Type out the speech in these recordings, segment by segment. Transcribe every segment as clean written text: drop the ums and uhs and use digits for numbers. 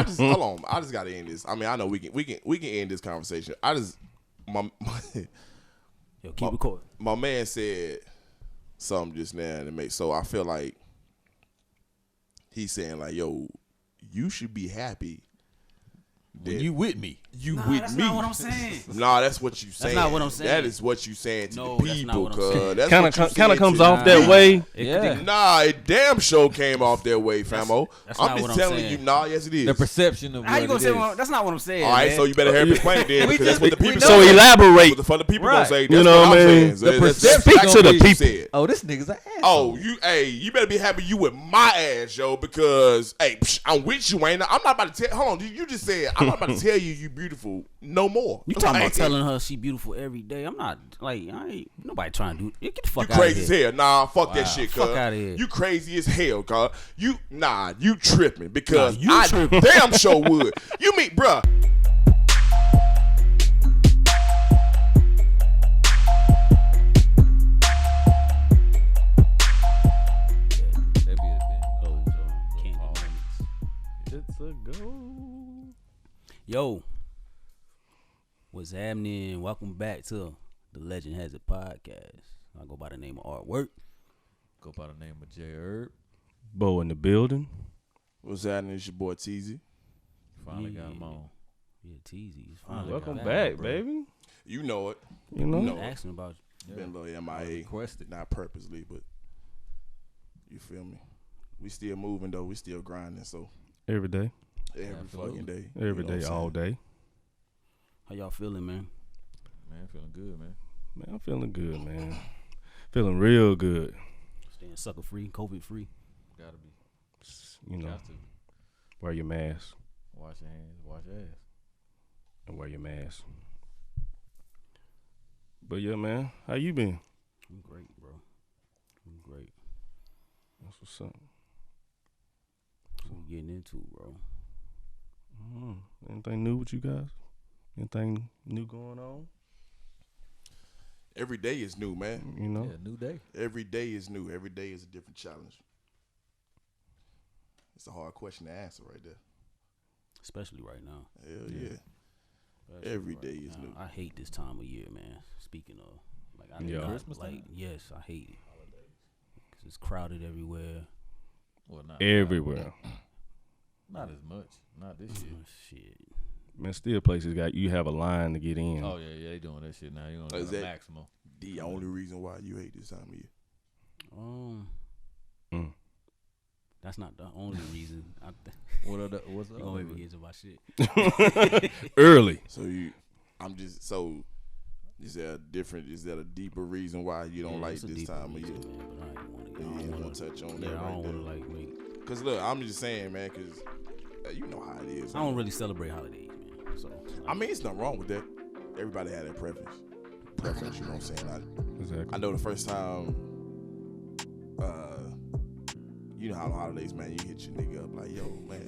hold on. I just gotta end this. I mean, I know we can end this conversation. Yo, keep recording. My man said something just now to make. So I feel like he's saying like, yo, you should be happy. When you with me. That's not what I'm saying. Nah, that's what you saying. That's not what I'm saying. That is what you saying to the people, cuz. Kind of comes off that way. Nah, it damn sure came off that way, famo. I'm just telling you, yes it is. The perception of how you gonna say that's not what I'm saying. All right, man. so you better have explain then, because that's what the people say. So elaborate. For the people gonna say, you know what I mean? Speak to the people. Oh, this nigga's an ass. Oh, you better be happy you with my ass, yo, because I'm with you, ain't I? I'm not about to tell. Hold on, you just said I'm not about to tell you beautiful no more. You talking about telling her she beautiful every day? I'm not like I ain't nobody trying to do. Get the fuck out of here. You crazy as hell. Nah, fuck that shit, cuz. Fuck out of here. You crazy as hell, cuz. You tripping because I damn sure would. You mean, bruh. Yo, what's happening? Welcome back to the Legend Has It podcast. I go by the name of Artwork. Go by the name of J. Herb. Bo in the building. What's happening? It's your boy Teezy. Finally got him on. Yeah, Teezy. Welcome back, baby. You know it. You know it. Asking about you. Been a little MIA. Requested. Not purposely, but you feel me? We still moving though. We still grinding. So every day. Every fucking day. Every day, all day. How y'all feeling, man? Man, feeling good, man. Man, I'm feeling good, man. Feeling real good. Staying sucker free, COVID free. Gotta be. You know, wear your mask. Wash your hands, wash your ass. And wear your mask. But yeah, man, how you been? I'm great, bro. I'm great. That's what's up. What we getting into, bro? Anything new with you guys? Anything new going on? Every day is new, man. You know? Yeah, new day. Every day is new. Every day is a different challenge. It's a hard question to answer right there. Especially right now. Hell yeah. Every day is new. I hate this time of year, man. Speaking of, like, Christmas time? Yes, I hate it. Because it's crowded everywhere. Well, not everywhere. Not as much. Not this year. Shit. Man, still places you have a line to get in. Oh, yeah, they doing that shit now. You gonna go to maximum. The only reason why you hate this time of year? That's not the only reason. What's the other reason? Get to my shit. Early. So is there a deeper reason why you don't like this time of year? Man, but I don't want to touch on that. I don't want to make. Cause look, I'm just saying, man, cause you know how it is. I don't really celebrate holidays, man. So I mean, it's nothing wrong with that. Everybody had their preference. You know what I'm saying? Exactly. I know the first time, you know how the holidays, man, you hit your nigga up like, yo, man.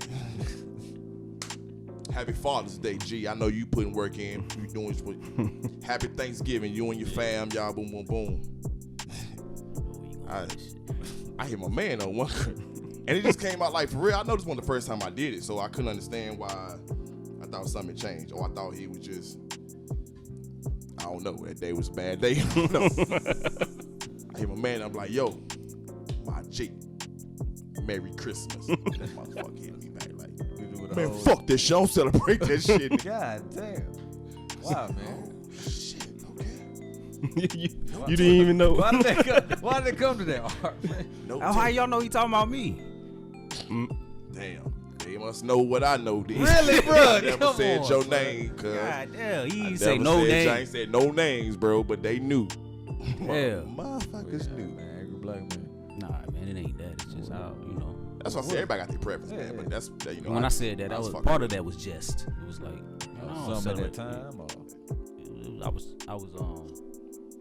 Happy Father's Day, G. I know you putting work in. You doing Happy Thanksgiving. You and your fam, y'all, boom, boom, boom. I hear my man on one, and it just came out like for real. I know this wasn't the first time I did it, so I couldn't understand why I thought something changed, or I thought he was just, I don't know. That day was a bad day. I don't know. I hear my man. I'm like, yo, my G. Merry Christmas. That motherfucker hit me back like, man, fuck this shit. I don't celebrate that shit. God damn. Wow, man. Oh, shit, okay. you didn't even know. Why did they come to that art, man? How y'all know he talking about me? Damn. They must know what I know then. Really, bro? I never said your name, cuz. God damn, he ain't say no names. I ain't said no names, bro, but they knew. Yeah. Motherfuckers knew. Man, angry black man. Nah, man, it ain't that. It's just how, you know. That's what I said. Everybody got their preference, man. But that's, you know. When I said that, was part of that was jest. It was like, some at that time. I was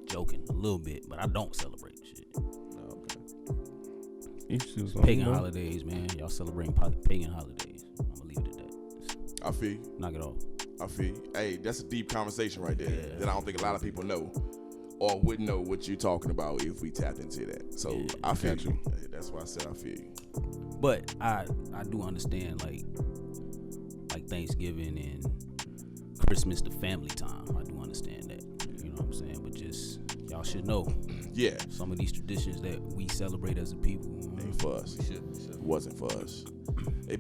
joking a little bit, but I don't celebrate shit. Okay. Pagan holidays, man. Y'all celebrating pagan holidays. I'm gonna leave it at that. I feel you. Knock it off. I feel you. Hey, that's a deep conversation right there Yeah. that I don't think a lot of people know or wouldn't know what you're talking about if we tapped into that. So Yeah, I feel you. That's why I said I feel you. But I do understand, like, like Thanksgiving and Christmas, the family time. I do understand that. You know what I'm saying? But just y'all should know. Yeah. Some of these traditions that we celebrate as a people Ain't for us. We should. It wasn't for us.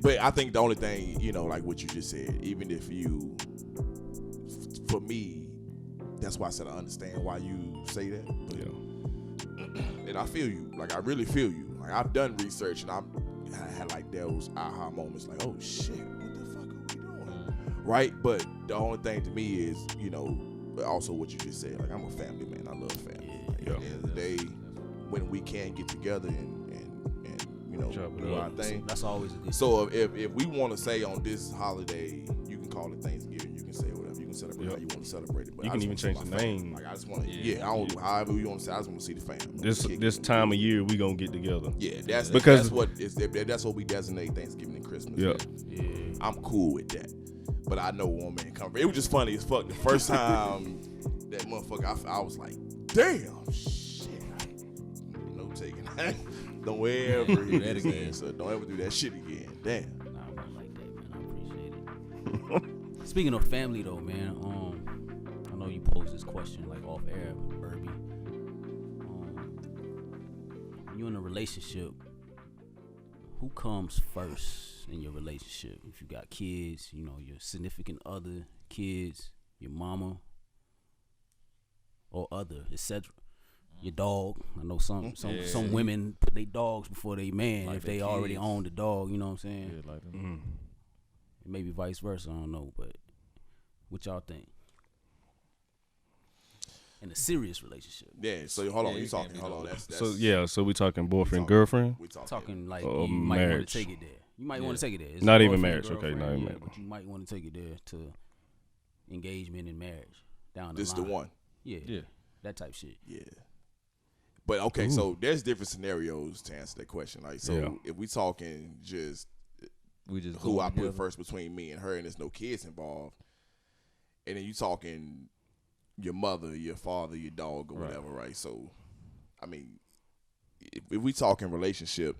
But I think the only thing, like what you just said, even if you, for me, that's why I said I understand why you say that. But, and I feel you. Like, I really feel you. Like, I've done research and I had like those aha moments like, oh shit, what the fuck are we doing? Right? But the only thing to me is, also what you just said. Like, I'm a family man. I love family. Like, at the end of the day, when we can get together and do our thing. That's always a good So if we want to say on this holiday, you can call it Thanksgiving, you can say whatever, you can celebrate how you want to celebrate it. But You can even change the name. Like, I just want to, however you want to say, I just want to see the fam. This time of year we gonna get together. Yeah, that's what we designate Thanksgiving and Christmas. Yeah. I'm cool with that. But I know one man come. It was just funny as fuck. The first time that motherfucker, I was like, damn, shit. No taking that. Don't ever do that again. So don't ever do that shit again. Damn. Nah, I don't like that, man. I appreciate it. Speaking of family, though, man, I know you posed this question like off air, Burby. When you're in a relationship, who comes first in your relationship? If you got kids, your significant other, kids, your mama, or other, etc. Your dog. I know some women put their dogs before they man like if they already own the dog. You know what I'm saying? Yeah, like Maybe vice versa. I don't know, but what y'all think? In a serious relationship. Yeah. So hold on. You talking? Hold on. That's So we talking boyfriend, girlfriend. We talking like you might want to take it there. You might want to take it there. It's not even boyfriend, marriage. Okay, not even marriage. But you might want to take it there to engagement and marriage down the this line. the one. Yeah. That type shit. Yeah. But okay, so there's different scenarios to answer that question. Like, so if we talking just who I put first between me and her, and there's no kids involved, and then you talking your mother, your father, your dog, or whatever, right? So, I mean, if we talking relationship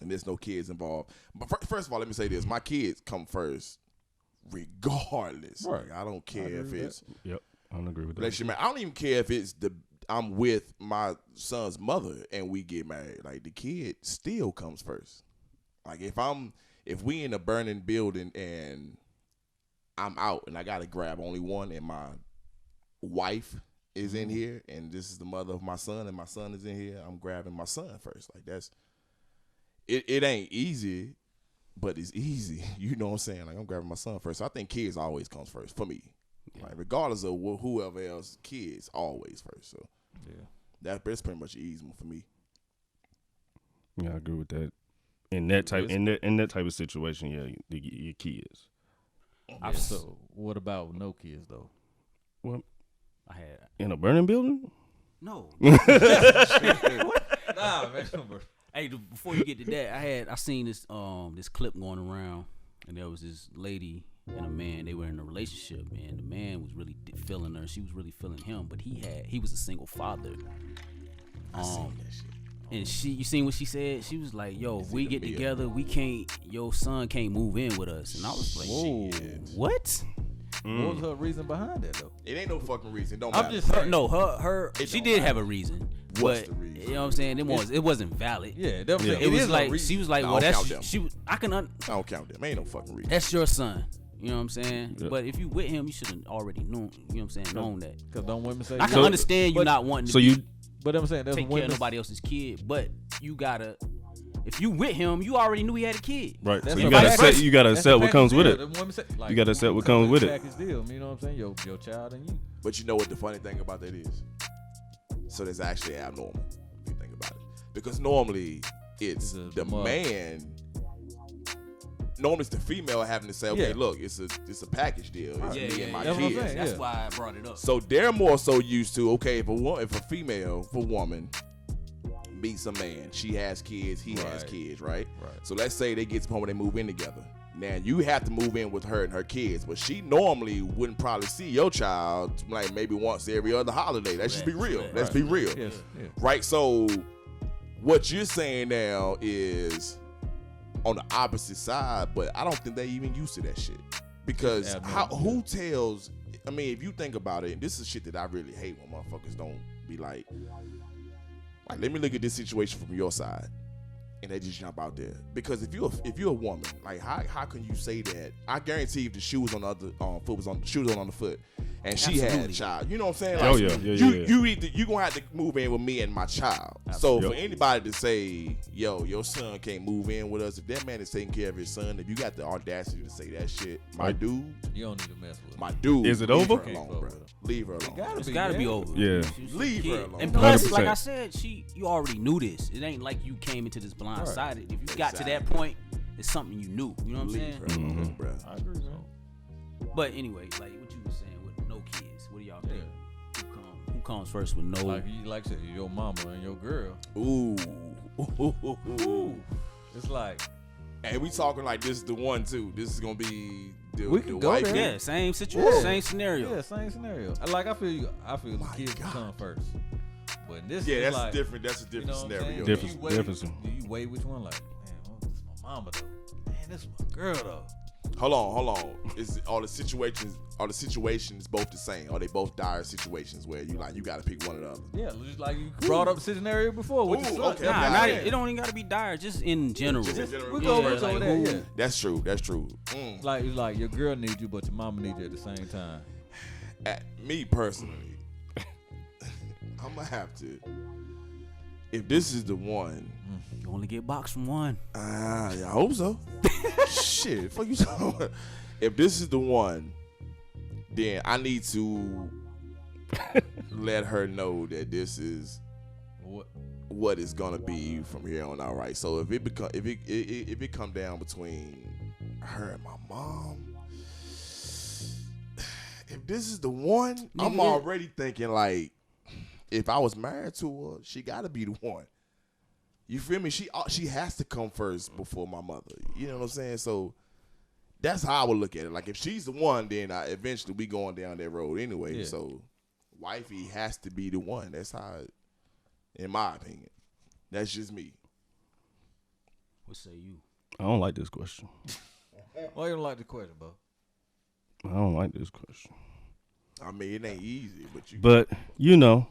and there's no kids involved, but first of all, let me say this: my kids come first, regardless. Right. Like, I don't care if it's I don't agree with that. relationship. I don't even care if it's I'm with my son's mother and we get married. Like, the kid still comes first. Like, if we in a burning building and I'm out and I gotta grab only one and my wife is in here and this is the mother of my son and my son is in here, I'm grabbing my son first. Like, that's it ain't easy, but it's easy. You know what I'm saying? Like, I'm grabbing my son first. So I think kids always comes first for me. Like, regardless of whoever else, kids always first. So that's pretty much an easy one for me. Yeah, I agree with that. In that type of situation, your kids. So what about no kids though? Well, I had in a burning building? no. Nah, man. Hey, before you get to that, I seen this this clip going around, and there was this lady and a man. They were in a relationship, and the man was really feeling her. She was really feeling him, but he was a single father. I seen that shit. And you seen what she said? She was like, "Yo, if we get together, we can't. Your son can't move in with us." And I was like, Whoa. "What?" What was her reason behind that though? It ain't no fucking reason. Don't I'm matter. just saying. Her she did have a reason. What's but the reason? You know what I'm saying? It wasn't valid. Yeah, It was like she was like, No, "Well, I don't count that's them. I can I don't count them. Ain't no fucking reason. that's your son." You know what I'm saying? Yeah. But if you with him, you should have already known. You know what I'm saying? Known that. Because don't women say I can understand you not wanting to So you But I'm saying that's take care women. of nobody else's kid, but you gotta. If you with him, you already knew he had a kid. right? That's So the you gotta package. you gotta That's accept the what comes with package it. deal. The women say, like, You gotta accept what comes with it. Package deal. You know what I'm saying? Your child and you. But you know what the funny thing about that is? So that's actually abnormal if you think about it. Because normally it's the mother. man. Normally it's the female having to say, okay, Yeah. look, it's a package deal. It's me and my That's what I'm kids. saying. That's Yeah. why I brought it up. So they're more so used to, okay, if a woman meets a man, she has kids, he has Right. kids, right? Right. So let's say they get to the point where they move in together. Now you have to move in with her and her kids, but she normally wouldn't probably see your child like maybe once every other holiday. Let's just be real. Right. Let's be real. Yes. Yeah. Right? So what you're saying now is on the opposite side, but I don't think they even used to that shit. Because who tells? I mean, if you think about it, this is shit that I really hate when motherfuckers don't be like, let me look at this situation from your side, and they just jump out there. Because if you're a woman, like how can you say that? I guarantee if the shoe was on the other foot was on the shoe was on the foot, and she had a child, you know what I'm saying? Like, you gonna have to move in with me and my child. So for anybody to say, yo, your son can't move in with us, if that man is taking care of his son, if you got the audacity to say that shit, my dude, you don't need to mess with her. My dude, is it over? Her alone, bro. Leave her alone. It's gotta be over. Yeah. Leave her alone. And plus, 100%. like I said, you already knew this. It ain't like you came into this blindsided. If you got to that point, it's something you knew. You know what I'm saying? Her alone, bro. I agree, man. But anyway, like what you were saying with no kids, what do y'all think? Who comes first with no? Like I said, your mama and your girl. Ooh. It's like, and we talking like this is the one too. This is gonna be the go wife. there. Yeah, same situation, same scenario. Yeah, same scenario. Like I feel the kids can come first. But this Yeah, is that's like, different. That's a different scenario. Different. Do you weigh which one? Like, man, this is my mama though. Man, this is my girl though. Hold on. Is all the situations both the same? Are they both dire situations where you gotta pick one or the other? Yeah, just like you brought up the scenario before. With Ooh, your son. okay. Nah, it don't even gotta be dire. Just in general. We go over like, that. Yeah. That's true. Like it's like your girl needs you, but your mama needs you at the same time. Me personally, I'm gonna have to. If this is the one, you only get boxed from one. I hope so. Shit, fuck you talking about? If this is the one, then I need to let her know that this is what it's gonna be from here on out, right? So if it come down between her and my mom, if this is the one, I'm already thinking like, if I was married to her, she gotta be the one. You feel me? She has to come first before my mother. You know what I'm saying? So that's how I would look at it. Like if she's the one, then eventually we going down that road anyway. Yeah. So wifey has to be the one. That's how, in my opinion. That's just me. What say you? I don't like this question. Why you don't like the question, bro? I don't like this question. I mean, it ain't easy, but you know,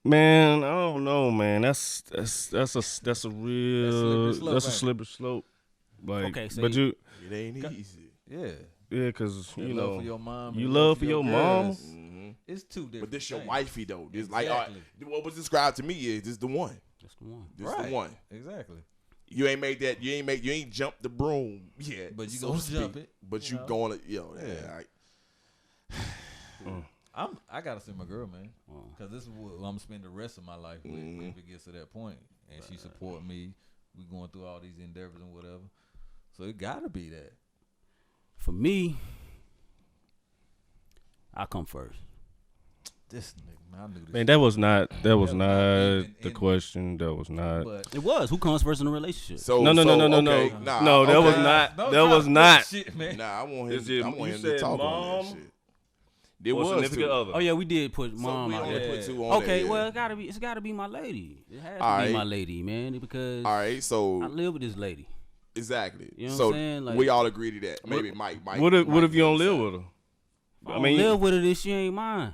man, I don't know, man. That's a real slippery slope. Like, okay, so but it ain't easy. Yeah. Yeah, cause you know, love for your mom. You love for your mom. Mm-hmm. It's two different. But this your things. wifey though. This Exactly. what was described to me is this the one. That's the one. This the one. Exactly. You ain't jumped the broom yet. But you gonna jump it. But you know? going to I gotta see my girl, man, because this is what I'm gonna spend the rest of my life with if it gets to that point, and she support me. We going through all these endeavors and whatever, so it gotta be that. For me, I come first. This nigga, I knew this. Man, that was not the even question. That was not. But It was. Who comes first in a relationship? So No. okay, nah, No, that was not. That was not. Shit, man. Nah, I want Is him. it- I want you him to said talk on mom that shit. There Or was significant two. other. Oh yeah, we did put So mom we out only there. put two on Okay, there. well it's gotta be my lady. It has to All be right. my lady, man, because All right, so I live with this lady. exactly. You know what so I'm saying? Like, we all agree to that. Maybe Mike. What if you don't live with her? I don't live with her, then she ain't mine.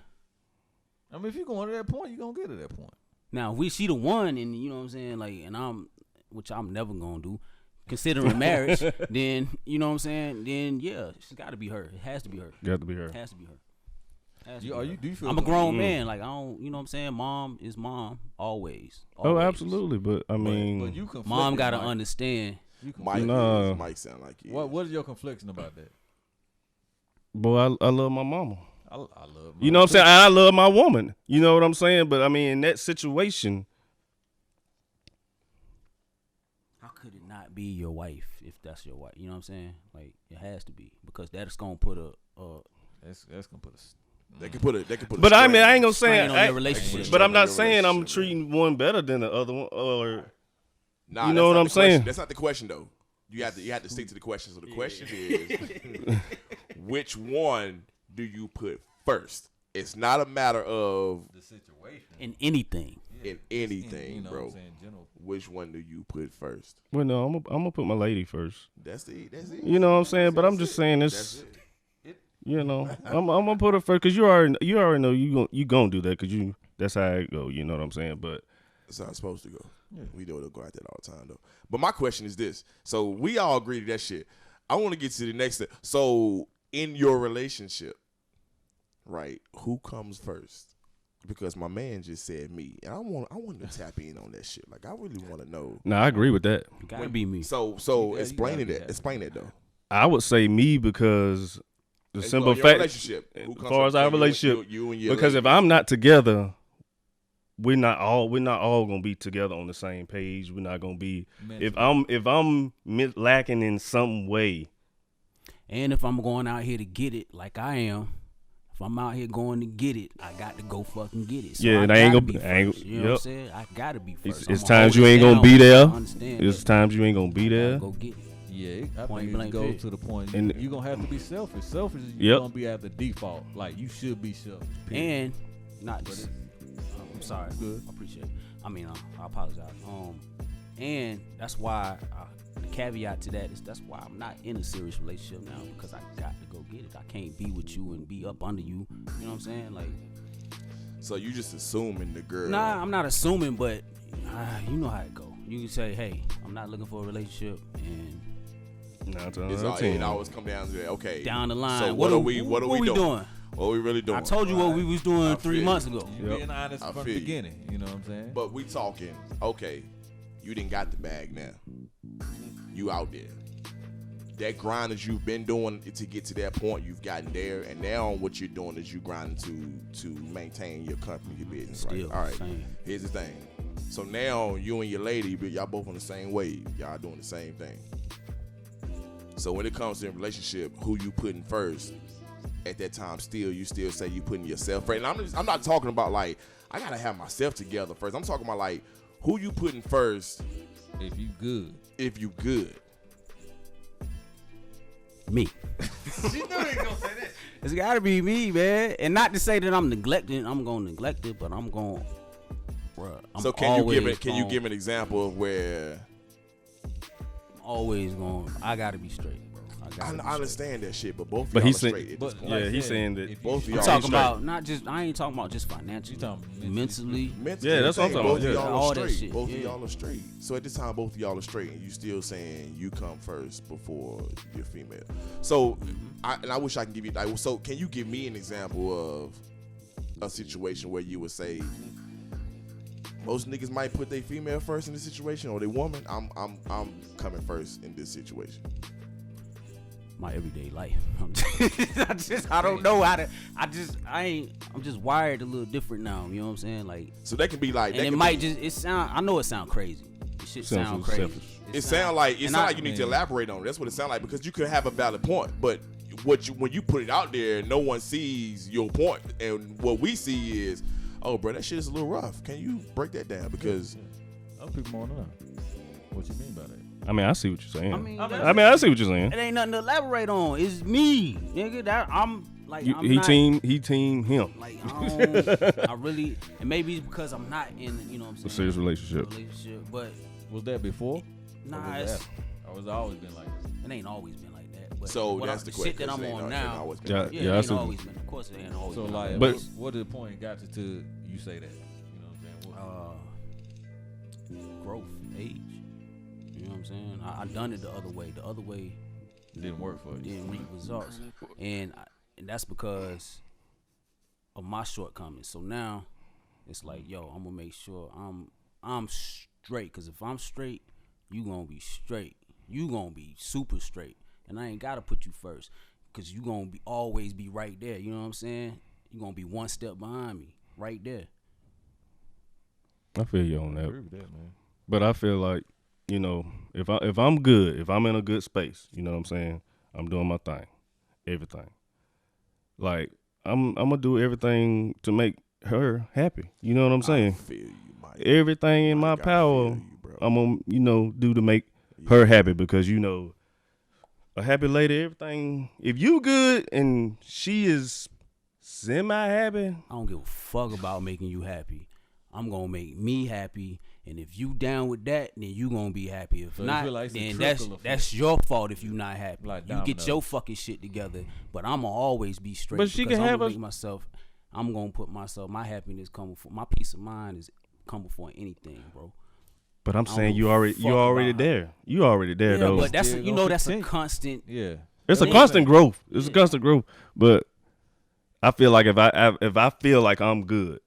I mean, if you going to that point, you gonna get to that point. Now, if we see the one, and you know what I'm saying, like, and which I'm never gonna do, considering marriage, then you know what I'm saying, then yeah, it's got to be her. It has to be her. Got to be her. It has to be her. Do you feel? I'm a grown man. Like I don't, you know what I'm saying. Mom is mom always. Oh, absolutely. But I mean, but you conflicted, Mom gotta Mike. understand. Mike? Nah. Mike sound like you. What is your confliction about that? boy, I love my mama. I love. You know what I'm saying? I love my woman. You know what I'm saying? But I mean, in that situation, How could it not be your wife if that's your wife? You know what I'm saying? Like it has to be because that's gonna put a. That's gonna put a. They could put a. but I mean, I ain't gonna strain say. on your relationship. But I'm not Your saying I'm relationship, treating one better than the other one. Or Nah, you know what I'm saying? That's not the question though. You have to stick to the question. So the question is, which one do you put first? It's not a matter of The situation. in anything. in anything, you know bro. what I'm saying, general. Which one do you put first? Well, no, I'm gonna put my lady first. That's it. You know what I'm saying? But I'm just saying That's this. it. You know, I'm gonna put her first because you already know you gonna do that because that's how it go. You know what I'm saying? But That's how it's supposed to go. Yeah. We don't go out that all the time though. But my question is this: so we all agree to that shit. I want to get to the next step. So in your relationship, right? Who comes first? Because my man just said me, and I want to tap in on that shit. Like I really want to know. no, I agree with that. It gotta be me. So You explain gotta be that. happy. Explain that though. I would say me because the As simple far as your fact, relationship, who as comes far as first? our You and- relationship, you and your because lady. if I'm not together, we're not all gonna be together on the same page. We're not gonna be. If I'm lacking in some way, And if I'm going out here to get it, like I am, if I'm out here going to get it, I got to go fucking get it. So Yeah, I and I ain't gotta gonna- be I ain't- first. You know what I'm yep. saying? I gotta be first. it's I'ma times hold you it ain't gonna down, be but I there. understand It's that. times you ain't gonna be I gotta there. Go get it. Yeah, I Point think it blank goes period. to the point And- you're gonna have to be selfish. Selfish is Yep. gonna be at the default. Like you should be selfish. period. And not just. I'm sorry. Good. I appreciate it. I mean, I apologize. And that's why the caveat to that is that's why I'm not in a serious relationship now because I got to go get it. I can't be with you and be up under you. You know what I'm saying? Like, So you just assuming the girl. nah, I'm not assuming, but you know how it go. You can say, hey, I'm not looking for a relationship, and It always come down to that. Okay. down the line, So what are we doing? What are we really doing? I told you what we was doing I 3 feel months you. ago. You Yep. being honest I from feel the you. beginning. You know what I'm saying? But we talking, okay, you didn't got the bag now. You out there. That grind that you've been doing to get to that point, you've gotten there, and now what you're doing is you grinding to maintain your company, your business. Still, right? All right. same. Here's the thing. So now you and your lady, but y'all both on the same wave. Y'all doing the same thing. So when it comes to a relationship, who you putting first? At that time, you still say you putting yourself first. And I'm not talking about like I gotta have myself together first. I'm talking about like who you putting first if you good. if you good. Me. She knew he was gonna say that. It's gotta be me, man. And not to say that I'm neglecting. I'm gonna neglect it, but I'm gonna. Bruh, I'm So can you gonna- give an example of where Always going. I gotta be straight, bro. I understand that shit, but both of But y'all he are said- straight at this But point. Yeah, like I he's said, saying that if both of you- y'all I'm are talking straight. about not just. I ain't talking about just You financially. talking Mentally. Mentally, Yeah, that's what I'm saying talking both about, of yeah. y'all All are that straight. shit, Both yeah. of y'all are straight. So at this time, both of y'all are straight, and you still saying you come first before you're female. So, I wish I can give you. So, can you give me an example of a situation where you would say most niggas might put their female first in this situation, or their woman? I'm coming first in this situation. My everyday life. I don't know how to. I'm just wired a little different now. You know what I'm saying? Like, So that can be like. and it might just. It sound. I know it sound crazy. It shit Sounds sound really crazy. selfish. It sound like and I- you need to elaborate on it. That's what it sound like, because you could have a valid point, but when you put it out there, no one sees your point, and what we see is, oh, bro, that shit is a little rough. Can you break that down? Because Other people want to know. What you mean by that? I mean, I see what you're saying. I mean, I see what you're saying. it ain't nothing to elaborate on. It's me, nigga. That I'm like. I'm He not, team him. Like I really, and maybe it's because I'm not in. You know what I'm saying? A serious relationship. But Was that before? nah, Or was it's, it after? Or was it always been like this? it ain't always been like that. But so what that's I- the the question. shit that I'm It ain't on ain't now. always been Yeah, like that. Yeah, yeah, it I ain't see. always been. Of course, it ain't always So been. like, But- what did the point got you to you say that? You know what I'm saying? What, growth, age. You know what I'm saying? I done it the other way. The other way didn't work for you. didn't reap results, and that's because of my shortcomings. So now it's like, yo, I'm gonna make sure I'm straight. Cause if I'm straight, you gonna be straight. You gonna be super straight, and I ain't gotta put you first. Cause you gonna be always be right there. You know what I'm saying? You gonna be one step behind me, right there. I feel you on I that. agree with that, man. But I feel like, you know, if I'm good, if I'm in a good space, you know what I'm saying? I'm doing my thing, everything. Like I'm gonna do everything to make her happy. You know what I'm I saying? feel you, Mike. Everything in my Mike, I power, feel you, bro. I'm gonna, do to make her happy, because a happy lady, everything. If you good and she is semi happy, I don't give a fuck about making you happy. I'm gonna make me happy, and if you down with that, then you gonna be happy. If So not, like then that's your fault if you not happy. Like you get your fucking shit together, but I'ma always be straight. But she because can I'm have gonna a- make myself. I'm gonna put myself. My happiness come before my peace of mind is come before anything, bro. But I'm I saying don't you already fuck about there. You already there Yeah, though. but that's Still you gonna know that's a continue. constant. Yeah. It's a Yeah. constant growth. It's a constant growth. But I feel like if I feel like I'm good,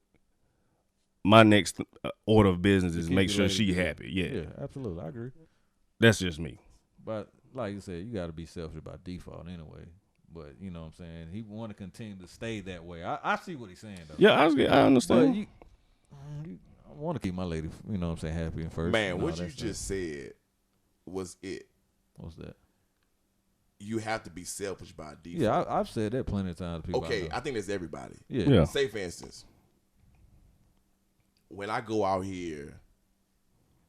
my next order of business is keep make your sure lady she good. happy. Yeah. Yeah, absolutely. I agree. That's just me. But like you said, you got to be selfish by default anyway. But you know what I'm saying? He want to continue to stay that way. I see what he's saying though. Yeah, I But understand. I want to keep my lady, you know what I'm saying, happy and first. Man, and all what you that stuff. just said was it. What's that? You have to be selfish by default. Yeah, I've said that plenty of times to people. Okay, I I think that's everybody. know. Yeah. Say for instance, when I go out here,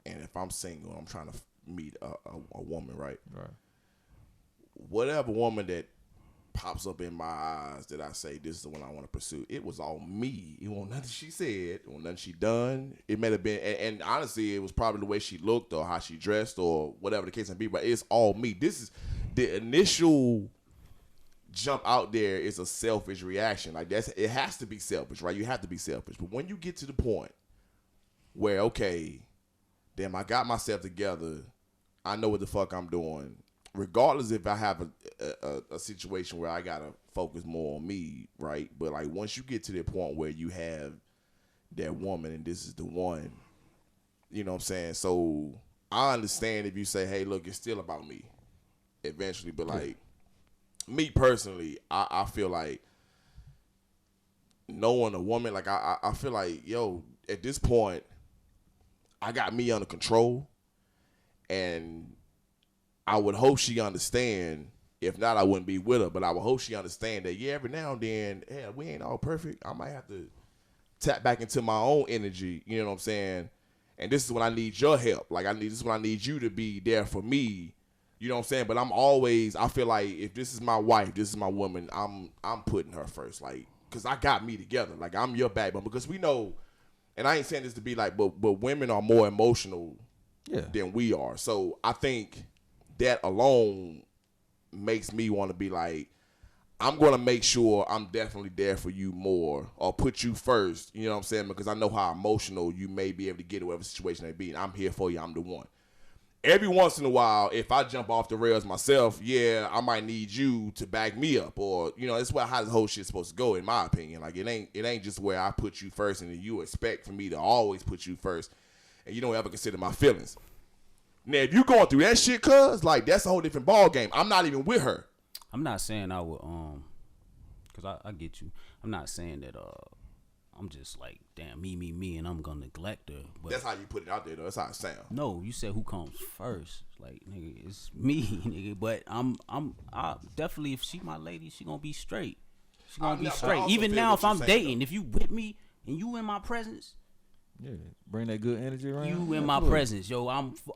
and if I'm single, I'm trying to meet a woman, right? Right. Whatever woman that pops up in my eyes that I say this is the one I want to pursue, it was all me. It wasn't nothing she said, it wasn't nothing she done. It may have been, and honestly, it was probably the way she looked or how she dressed or whatever the case may be. But it's all me. This is the initial jump out there is a selfish reaction. Like it has to be selfish, right? You have to be selfish. But when you get to the point where, okay, damn, I got myself together, I know what the fuck I'm doing. Regardless if I have a situation where I gotta focus more on me, right? But like once you get to the point where you have that woman and this is the one, you know what I'm saying? So I understand if you say, hey, look, it's still about me eventually. But like me personally, I feel like knowing a woman, like I feel like, yo, at this point, I got me under control, and I would hope she understand. If not, I wouldn't be with her. But I would hope she understand that, yeah, every now and then, yeah, we ain't all perfect. I might have to tap back into my own energy. You know what I'm saying? And this is when I need your help. Like this is when I need you to be there for me. You know what I'm saying? But I feel like if this is my wife, this is my woman, I'm putting her first. Like, cause I got me together. Like I'm your backbone. Because we know, and I ain't saying this to be like, but women are more emotional than we are. So I think that alone makes me want to be like, I'm going to make sure I'm definitely there for you more or put you first, you know what I'm saying? Because I know how emotional you may be able to get in whatever situation they be. And I'm here for you. I'm the one. Every once in a while, if I jump off the rails myself, yeah, I might need you to back me up, or you know, that's how the whole shit's supposed to go, in my opinion. Like it ain't just where I put you first and then you expect for me to always put you first, and you don't ever consider my feelings. Now, if you going through that shit, cuz, like, that's a whole different ball game. I'm not even with her. I'm not saying I would, cause I get you. I'm not saying that, I'm just like, damn, me, and I'm gonna neglect her. But That's how you put it out there, though. That's how it sounds. no, you said who comes first. Like, nigga, it's me, nigga. But I definitely, if she my lady, she gonna be straight. She gonna be but I straight. also Even feel now, what if you're I'm saying, dating, though. if you with me and you in my presence, Yeah. Bring that good energy around. you in my Absolutely. presence, yo,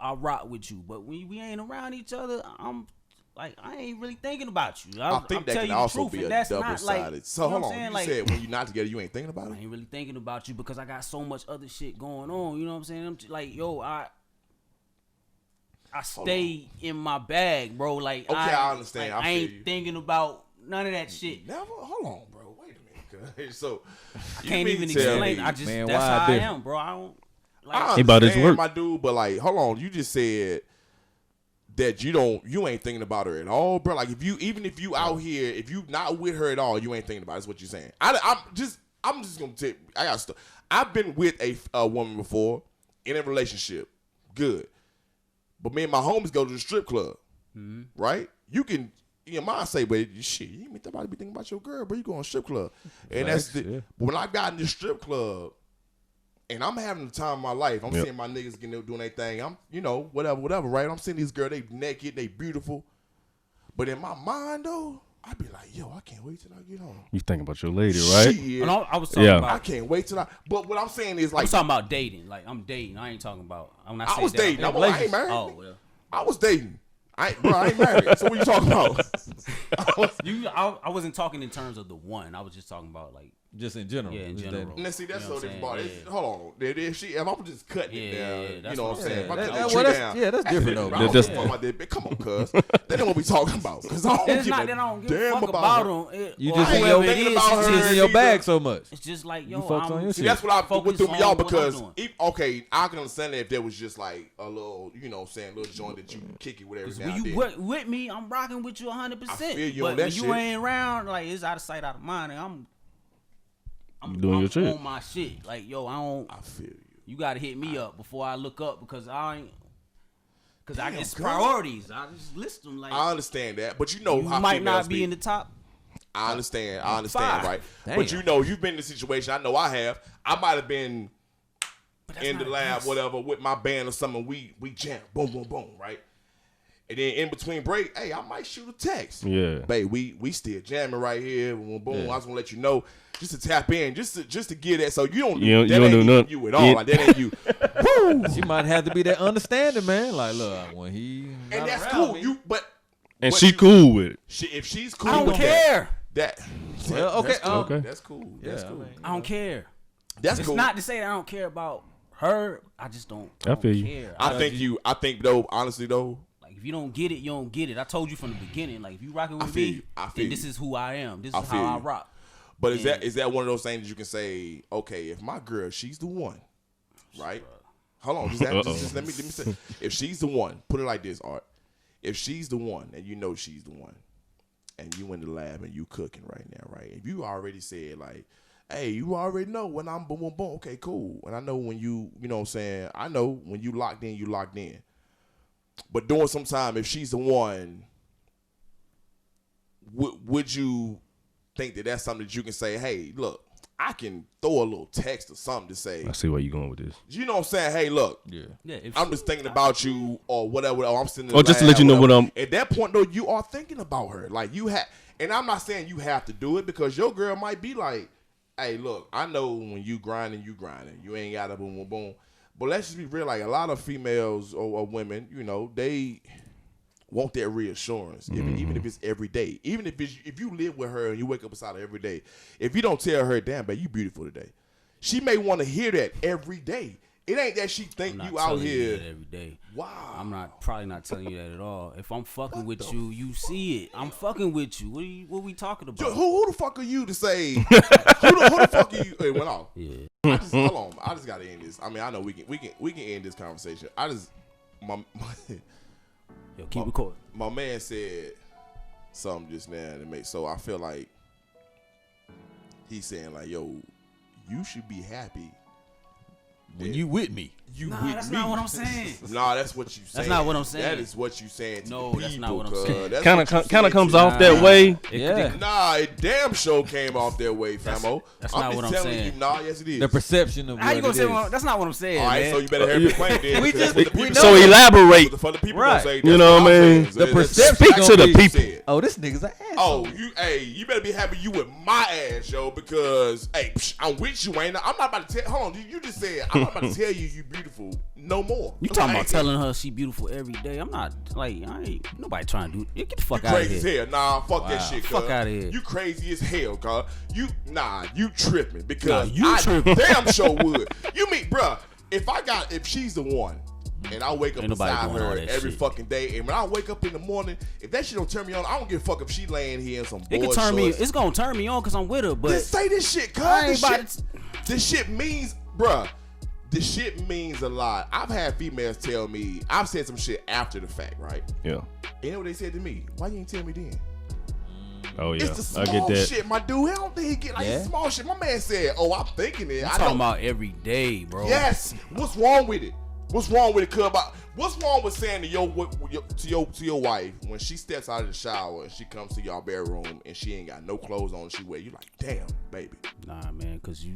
I rock with you. But when we ain't around each other, I'm like, I ain't really thinking about you. I think that can also be a double-sided. So, hold on. You said when you're not together, you ain't thinking about I it? ain't really thinking about you because I got so much other shit going on. You know what I'm saying? I'm like, yo, I stay in my bag, bro. Like, Okay, I understand. Like, I I feel ain't you. thinking about none of that shit. Never? Hold on, bro. Wait a minute, cuz. So, I can't even tell explain. me- I just Man, that's why how I different? am, bro. I don't I like. He about his understand, work. my dude, but like, hold on. You just said that you ain't thinking about her at all, bro. Like, even if you out here, if you not with her at all, you ain't thinking about it. That's what you're saying. I'm just gonna tell. I got stuff. I've been with a woman before in a relationship, good, but me and my homies go to the strip club, right? You can. Your mind say, but shit, you ain't about to be thinking about your girl, bro. You go on a strip club, and Facts, but when I got in the strip club, and I'm having the time of my life, I'm seeing my niggas doing their thing. I'm, whatever, right? I'm seeing these girls, they naked, they beautiful, but in my mind though, I be like, yo, I can't wait till I get home. You thinking about your lady, right? Shit. And I was talking Yeah. I about. can't wait till But what I'm saying is I like, was talking about dating. Like, I'm dating. I ain't talking about. When I I say was that, dating. I'm I ain't married. Oh well. I was dating. I ain't married. So what you talking about? I wasn't talking in terms of the one. I was just talking about like Just in general. Yeah, in Just general. And see, that's You know so what I'm different. saying? It's- Hold on. If I'm just cutting it down, that's you know what I'm saying? If I That- cut that- the well, tree that's- down, yeah, that's different though, I bro. don't That's- give a fuck about that, bitch. Come on, cuz. That ain't what we talking about. Because I don't It's give not a that I don't give a damn fuck about her. them. You Or just ain't whoever it thinking is, about it's her. just- in your either. bag so much. It's just like, You yo, focus on your See, shit. that's what I what focus threw me on off what I'm because doing. okay, I can understand if there was just like a little, you know, what I'm saying, little joint that you can kick it with every now When and you then. work with me, I'm rocking with you 100%. I feel you but on that when you shit. ain't around, like it's out of sight, out of mind, and I'm Doing your shit. on my shit. Like, yo, I feel you. you gotta hit me up before I look up because I ain't. Cause Damn, it's girl. priorities. I just list them like I understand that, but you know you how might not females be in the top. I understand, Five. right? Damn. But you know, you've been in the situation. I know I have. I might have been But that's in the not lab, this. whatever, with my band or something. We jam, boom, boom, boom, right? And then in between break, hey, I might shoot a text. Yeah. Babe, we still jamming right here. Boom, boom. Yeah. I just want to let you know, just to tap in, just to get that. So you don't You that don't ain't do even nothing. you at all. Like that ain't you. Woo! She might have to be that understanding, man. Like, look, when he And not that's around cool. me- You but And what she you- cool with it. if she's cool, I don't with care. That. Well, okay, That's cool. okay. That's cool. That's Yeah, cool. I mean, I don't care. That's It's cool. not to say that I don't care about her. I just don't. I feel you. care. I think though, honestly though, Like if you don't get it, you don't get it. I told you from the beginning. Like if you rocking I with feel me, you. I feel then you. this is who I am. This I is feel how I you. rock. but is Yeah. that one of those things that you can say, okay, if my girl, she's the one, right? Hold on, just let me say, if she's the one, put it like this, Art. If she's the one, and you know she's the one, and you in the lab and you cooking right now, right? If you already said like, hey, you already know when I'm boom, boom, boom, okay, cool. And I know when you know what I'm saying, I know when you locked in, you locked in. But during some time, if she's the one, would you think that that's something that you can say, hey, look, I can throw a little text or something to say, I see where you going with this. you know what I'm saying? Hey, look, yeah. Yeah, if I'm just thinking about you or whatever. Or I'm sitting in Or the just to lab, let you know whatever. what I'm- At that point, though, you are thinking about her. Like, you have, and I'm not saying you have to do it because your girl might be like, hey, look, I know when you grinding. You ain't got to boom, boom, boom. But let's just be real. Like, a lot of females or women, you know, they want that reassurance, even if it's every day. Even if you live with her and you wake up beside her every day, if you don't tell her, damn, babe, you beautiful today, she may want to hear that every day. It ain't that she think I'm not you out telling here. you that every day. Wow. I'm probably not telling you that at all. If I'm fucking with you, you see it. I'm fucking with you. What we talking about? Who the fuck are you to say? who the fuck are you? It went off. Yeah. Hold on. I just gotta end this. I mean, I know we can end this conversation. Yo, keep recording. My man said something just now that makes so I feel like he's saying like, yo, you should be happy When you with me. you Nah, with that's me. not what I'm saying. Nah, that's what you saying. That's not what I'm saying. That is what you saying to No, the that's people. not what I'm cuz. saying. That's Kind what you of kind saying of comes to off the that people. way. Yeah. Nah, it damn show came off that way, famo. That's I'm not just what I'm telling saying. you. Nah, yes it is. The perception of How what you gonna it say? is. That's not what I'm saying, All right, man. so you better hear me claim then. We because just- that's what the we people know- So say. elaborate. For the people Right. gonna say, You that's know what I I'm mean? saying. The That's- perception Speak gonna to the be- people. said. Oh, this nigga's an asshole. You better be happy you with my ass, yo, because hey, I'm with you, ain't I? I'm not about to tell. Hold on, you just said I'm not about to tell you beautiful no more. You talking I about ain't- telling her she beautiful every day? I'm not like I ain't nobody trying to do. Get the You fuck out of crazy as here. hell. Nah, fuck that Wow. shit, cuz. Fuck outta here. You crazy as hell, cuz. You tripping because Nah, you I tripping. damn sure would. You mean, bruh, if she's the one and I wake up Ain't nobody beside doing all her that every shit. fucking day, and when I wake up in the morning, if that shit don't turn me on, I don't give a fuck if she laying here in some It boy can turn me. shorts. It's gonna turn me on because I'm with her. But Just say this shit, cuz. I ain't This about shit, to- this shit means, bruh, this shit means a lot. I've had females tell me, I've said some shit after the fact, right? Yeah. You know what they said to me? Why you ain't tell me then? Oh yeah. It's the I small get that. shit, my dude. I don't think he get like Yeah. small shit. My man said, "Oh, I'm thinking it." I'm I talking don't. about every day, bro. Yes. What's wrong with it? What's wrong with it, cuz? What's wrong with saying to your wife when she steps out of the shower and she comes to your bedroom and she ain't got no clothes on, she wear you like, damn, baby. Nah, man, because you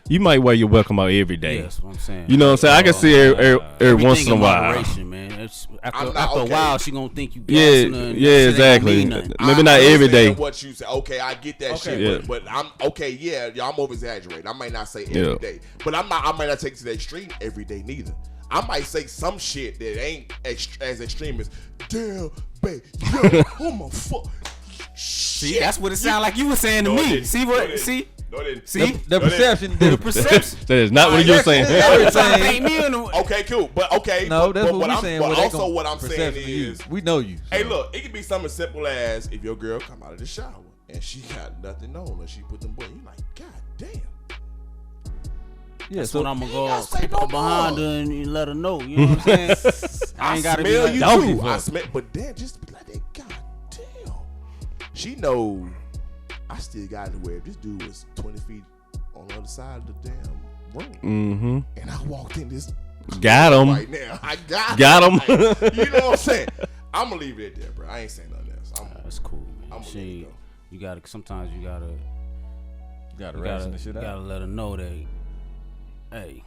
You might wear your welcome out every day. yeah, that's what I'm saying. You know what I'm saying? I can see her every Everything once in a while. moderation, man. It's, I'm not- after okay. a while, she gonna think you Yeah, gassing her. and yeah, shit ain't gonna exactly. mean nothing. Maybe not I every understand day. What you say? Okay, I get that shit, Yeah. but I'm okay. Yeah, I'm over exaggerating. I might not say every day, Yeah. but I'm not. I might not take it to the extreme every day neither. I might say some shit that ain't as extreme as, damn, babe, yo, oh my fuck. See, that's what it sounded like you were saying to No, it me. didn't. See No, it what? didn't. See, No, they didn't. See? The perception. The perception. That is not what you're saying. Everything. Me in the Okay, cool. But okay. No, that's but what we're saying. But also what I'm saying is, we know you. hey, look, it can be something simple as if your girl come out of the shower and she got nothing on and she put them buttons. You like, God damn. Yeah, That's so when I'm gonna go no behind more. her and let her know. You know what I'm saying? I ain't gotta be smell like, you donkey too. fuck. I smell, but then just be like that. God damn. She know I still got to where this dude was 20 feet on the other side of the damn room, Mm-hmm. and I walked in this. Got him. Right now, I Got him. Like, you know what I'm saying? I'm gonna leave it there, bro. I ain't saying nothing else. That's cool, man. I'm gonna let it go. You gotta. Sometimes you gotta. gotta You ration the shit gotta out. let her know that. Hey,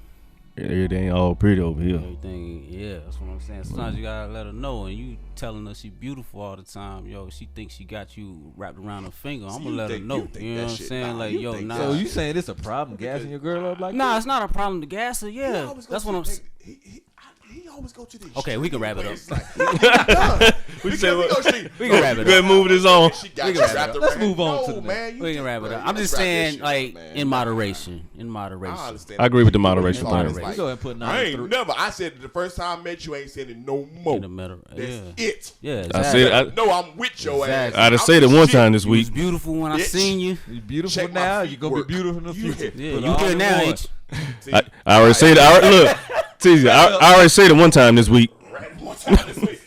Everything all pretty over here. everything. Yeah, that's what I'm saying. Sometimes you gotta let her know, and you telling her she beautiful all the time. Yo, she thinks she got you wrapped around her finger. I'm gonna let her know. You know what I'm saying? Like, yo, nah. So you saying it's a problem gassing your girl up like Nah, that? it's not a problem to gas her. Yeah, that's what I'm. He always go to the. Okay, we can wrap it up. We said what? We can wrap it Go ahead, up. move this on. She got We you can wrap wrapped it up. Let's around- move on to No, the man. We can wrap it bro, up. you I'm just wrap that saying, shit like, up, man. in moderation. In I moderation. understand. I agree with the moderation It's thing. like, You go ahead and put I ain't 93. never. I said the first time I met you, ain't said it no more. In the middle. That's Yeah. it. Yeah, I exactly. said I, No, I'm with your Exactly. ass. I'd have said it one time this You was week. beautiful when I Bitch. seen you. You beautiful Check my now. feet You're gonna work. be beautiful in the You future. hit- Yeah, Put you all good in now, one. ain't you? I already said it. Look, Teezy, I already said it one time this week. One time this week.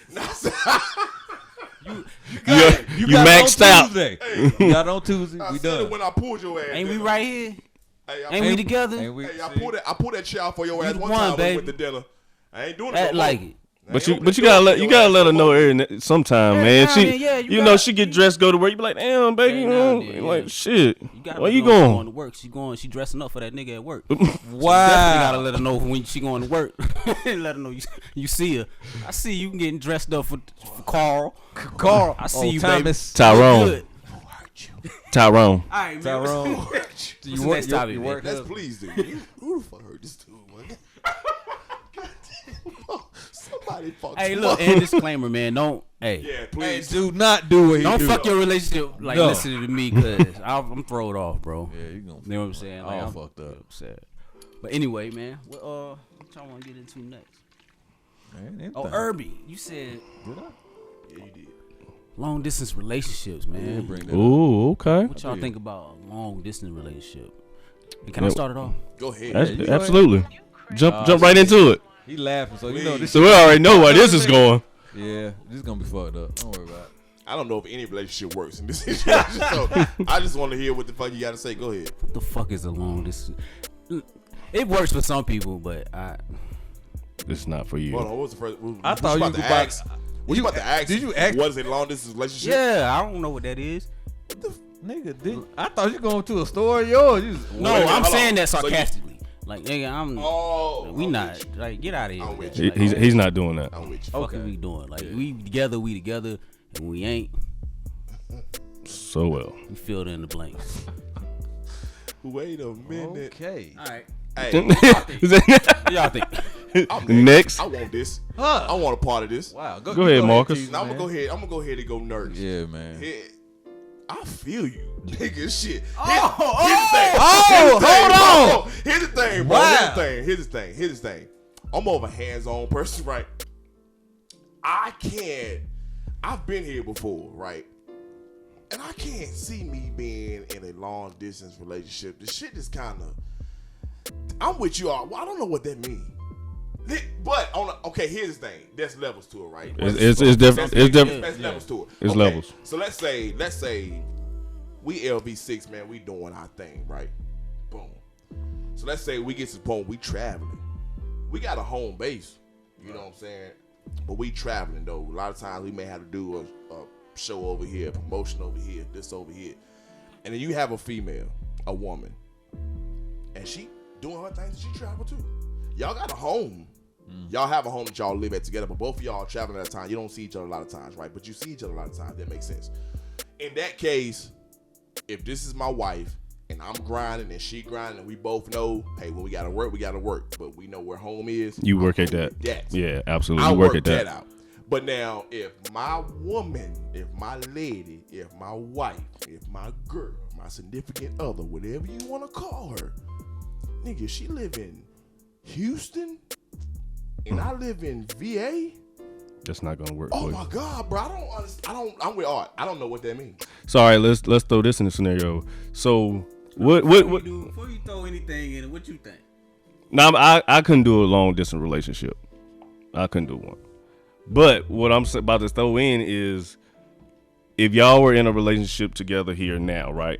You got it maxed on out. Tuesday. You got it on Tuesday. I We said it done. when I pulled your ass. Ain't we dinner. right here? Hey, Ain't we together? Ain't we- Hey, I see? pulled that chair out for your ass the one one, time when we baby. went to dinner. I ain't doing it. Act no like more. it. But I you ain't but you opening gotta the let door you for your gotta ass let her no know more. every sometime, Every man. now She and then, yeah, you know gotta- she get dressed, go to work. You be like, damn, baby, Every you now know, and then, like yeah. shit. You gotta Where let you her know she going? going to work. She dressing up for that nigga at work. Wow. Definitely gotta let her know when she going to work. Let her know you see her. I see you getting dressed up for Carl. Carl. I see you, Thomas. baby. Tyrone. Good. Tyrone. All right, man. Tyrone. What's You the work. next topic, You man? work. Let's please do. Who the fuck heard this dude, man? Somebody fuck. Hey, look, and disclaimer, man. Don't. Hey. Yeah, Hey, please. do not do what he Don't do. fuck your relationship like No. listening to me, cause I'm thrown off, bro. Yeah, you gonna. You know what I'm saying? Like, all I'm fucked up. Sad. But anyway, man, what y'all want to get into next? Man, Oh, Irby, you said Did I? Yeah, you did. long distance relationships, man. Yeah, bring that up. Ooh, okay. What y'all did. think about a long distance relationship? And can I Yep. start it off? Go ahead. you go Absolutely. Jump right into it. He laughing, so you know this. So we already know where this is going. Yeah, this is gonna be fucked up. Don't worry about it. I don't know if any relationship works in this situation, so I just want to hear what the fuck you got to say. Go ahead. What the fuck is a long distance? It works for some people, but It's not for you. Hold on, what was the first? I what thought you about was to about- ask. What you about to ask? Did you ask? What is a long distance relationship? yeah, I don't know what that is. Nigga, I thought you going to a store of yours. No, Wait a minute, I'm hold saying on. that So you- sarcastically. Like, nigga, Oh, we I'm not with you. like get out of here. I'm with with that you. shit. Like, He's not doing that. I'm with you. fuck Okay. is we doing? Like we together, and we ain't. So well. We filled in the blanks. Wait a minute. Okay. All right. Hey, What y'all think? I'm Next. I want this. Huh. I want a part of this. Wow. Go ahead, Marcus. Teezy, Now I'm man. gonna go ahead. I'm gonna go ahead and go nerds. Yeah, man. Here, I feel you, nigga. Shit. Oh, hold on. Here's the thing, bro. Wow. Here's the thing. I'm more of a hands-on person, right? I've been here before, right? And I can't see me being in a long-distance relationship. The shit is kind of. I'm with you all. Well, I don't know what that means. But okay, here's the thing. There's levels to it, right? It's different. It's different. There's levels to it. It's Okay, levels. So let's say we LV6, man. We doing our thing, right? Boom. So let's say we get to the point we traveling. We got a home base. You know what I'm saying? But we traveling though. A lot of times we may have to do a show over here, a promotion over here, this over here, and then you have a female, a woman, and she doing her things. She travel too. Y'all got a home. Y'all have a home that y'all live at together, but both of y'all are traveling at a time. You don't see each other a lot of times, right? But you see each other a lot of times. That makes sense. In that case, if this is my wife and I'm grinding and she grinding and we both know, hey, when we gotta work, but we know where home is. You work I'm at cool that. with that. Yeah, absolutely. I You work work at that that. out. But now, if my woman, if my lady, if my wife, if my girl, my significant other, whatever you want to call her, nigga, she live in Houston and I live in VA. That's not gonna work. Oh my God, bro! I don't understand. I'm with Art. I don't know what that means. So all right, let's throw this in the scenario. So what? Before you throw anything in, what you think? Now I couldn't do a long distance relationship. I couldn't do one. But what I'm about to throw in is, if y'all were in a relationship together here now, right?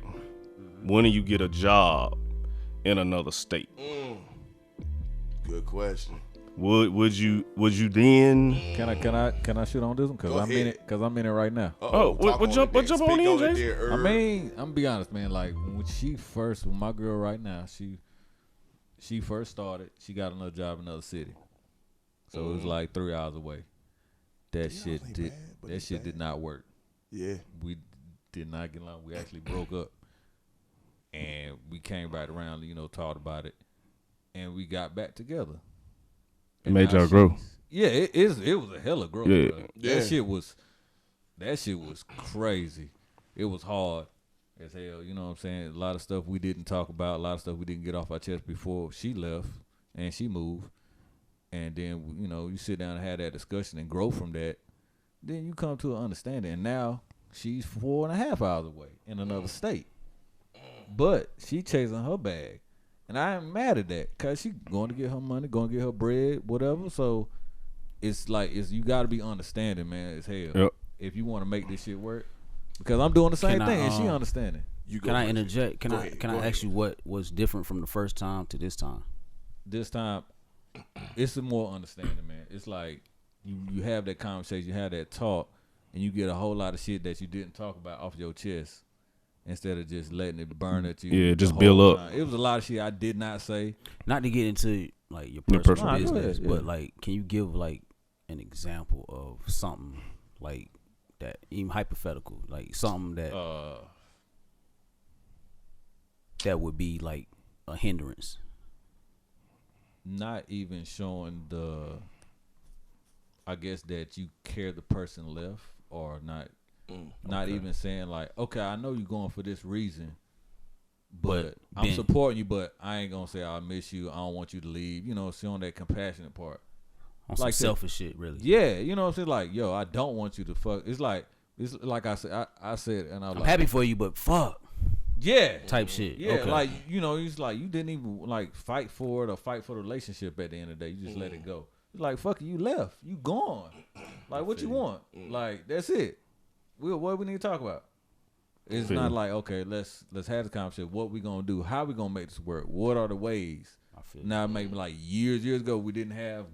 When do you get a job in another state? Good question. Would you then? Can I shoot on this one? Cause I'm in it right now. Jump on in, Jason. I mean, I'm gonna be honest, man. Like when my girl right now, she first started, she got another job in another city, so it was like 3 hours away. That shit did not work. Yeah, we did not get along. We actually broke up, and we came right around, talked about it, and we got back together. It made y'all grow. Yeah, it was a hella growth. Yeah. That shit was crazy. It was hard as hell. You know what I'm saying? A lot of stuff we didn't talk about. A lot of stuff we didn't get off our chest before she left and she moved. And then you sit down and have that discussion and grow from that. Then you come to an understanding. And now she's 4.5 hours away in another state, but she chasing her bag. And I ain't mad at that, cause she going to get her money, going to get her bread, whatever. So it's like you got to be understanding, man. As hell. Yep. If you want to make this shit work, because I'm doing the same thing, and she understanding. Can I interject? Can I ask you what was different from the first time to this time? This time, it's a more understanding, man. It's like you have that conversation, you have that talk, and you get a whole lot of shit that you didn't talk about off your chest. Instead of just letting it burn at you. Yeah, just build up. It was a lot of shit I did not say. Not to get into like your personal business, but like, can you give like an example of something like that, even hypothetical, like something that that would be like a hindrance? Not even showing I guess that you care the person left, or not. Not even saying like, okay, I know you're going for this reason, but I'm supporting you, but I ain't gonna say I miss you, I don't want you to leave. Showing that compassionate part. On some selfish shit, really. Yeah, you know what I'm saying? Like, yo, I don't want you to fuck. It's like I said, I said, and I'm like, happy for you, but fuck. Yeah. Type shit. Yeah, okay. like, it's like you didn't even like fight for it or fight for the relationship at the end of the day. You just let it go. It's like, fuck it, you left. You gone. Like, what you want? Like, that's it. What we need to talk about? It's not like, okay, let's have the conversation. What we gonna do? How we gonna make this work? What are the ways? Now maybe like years ago we didn't have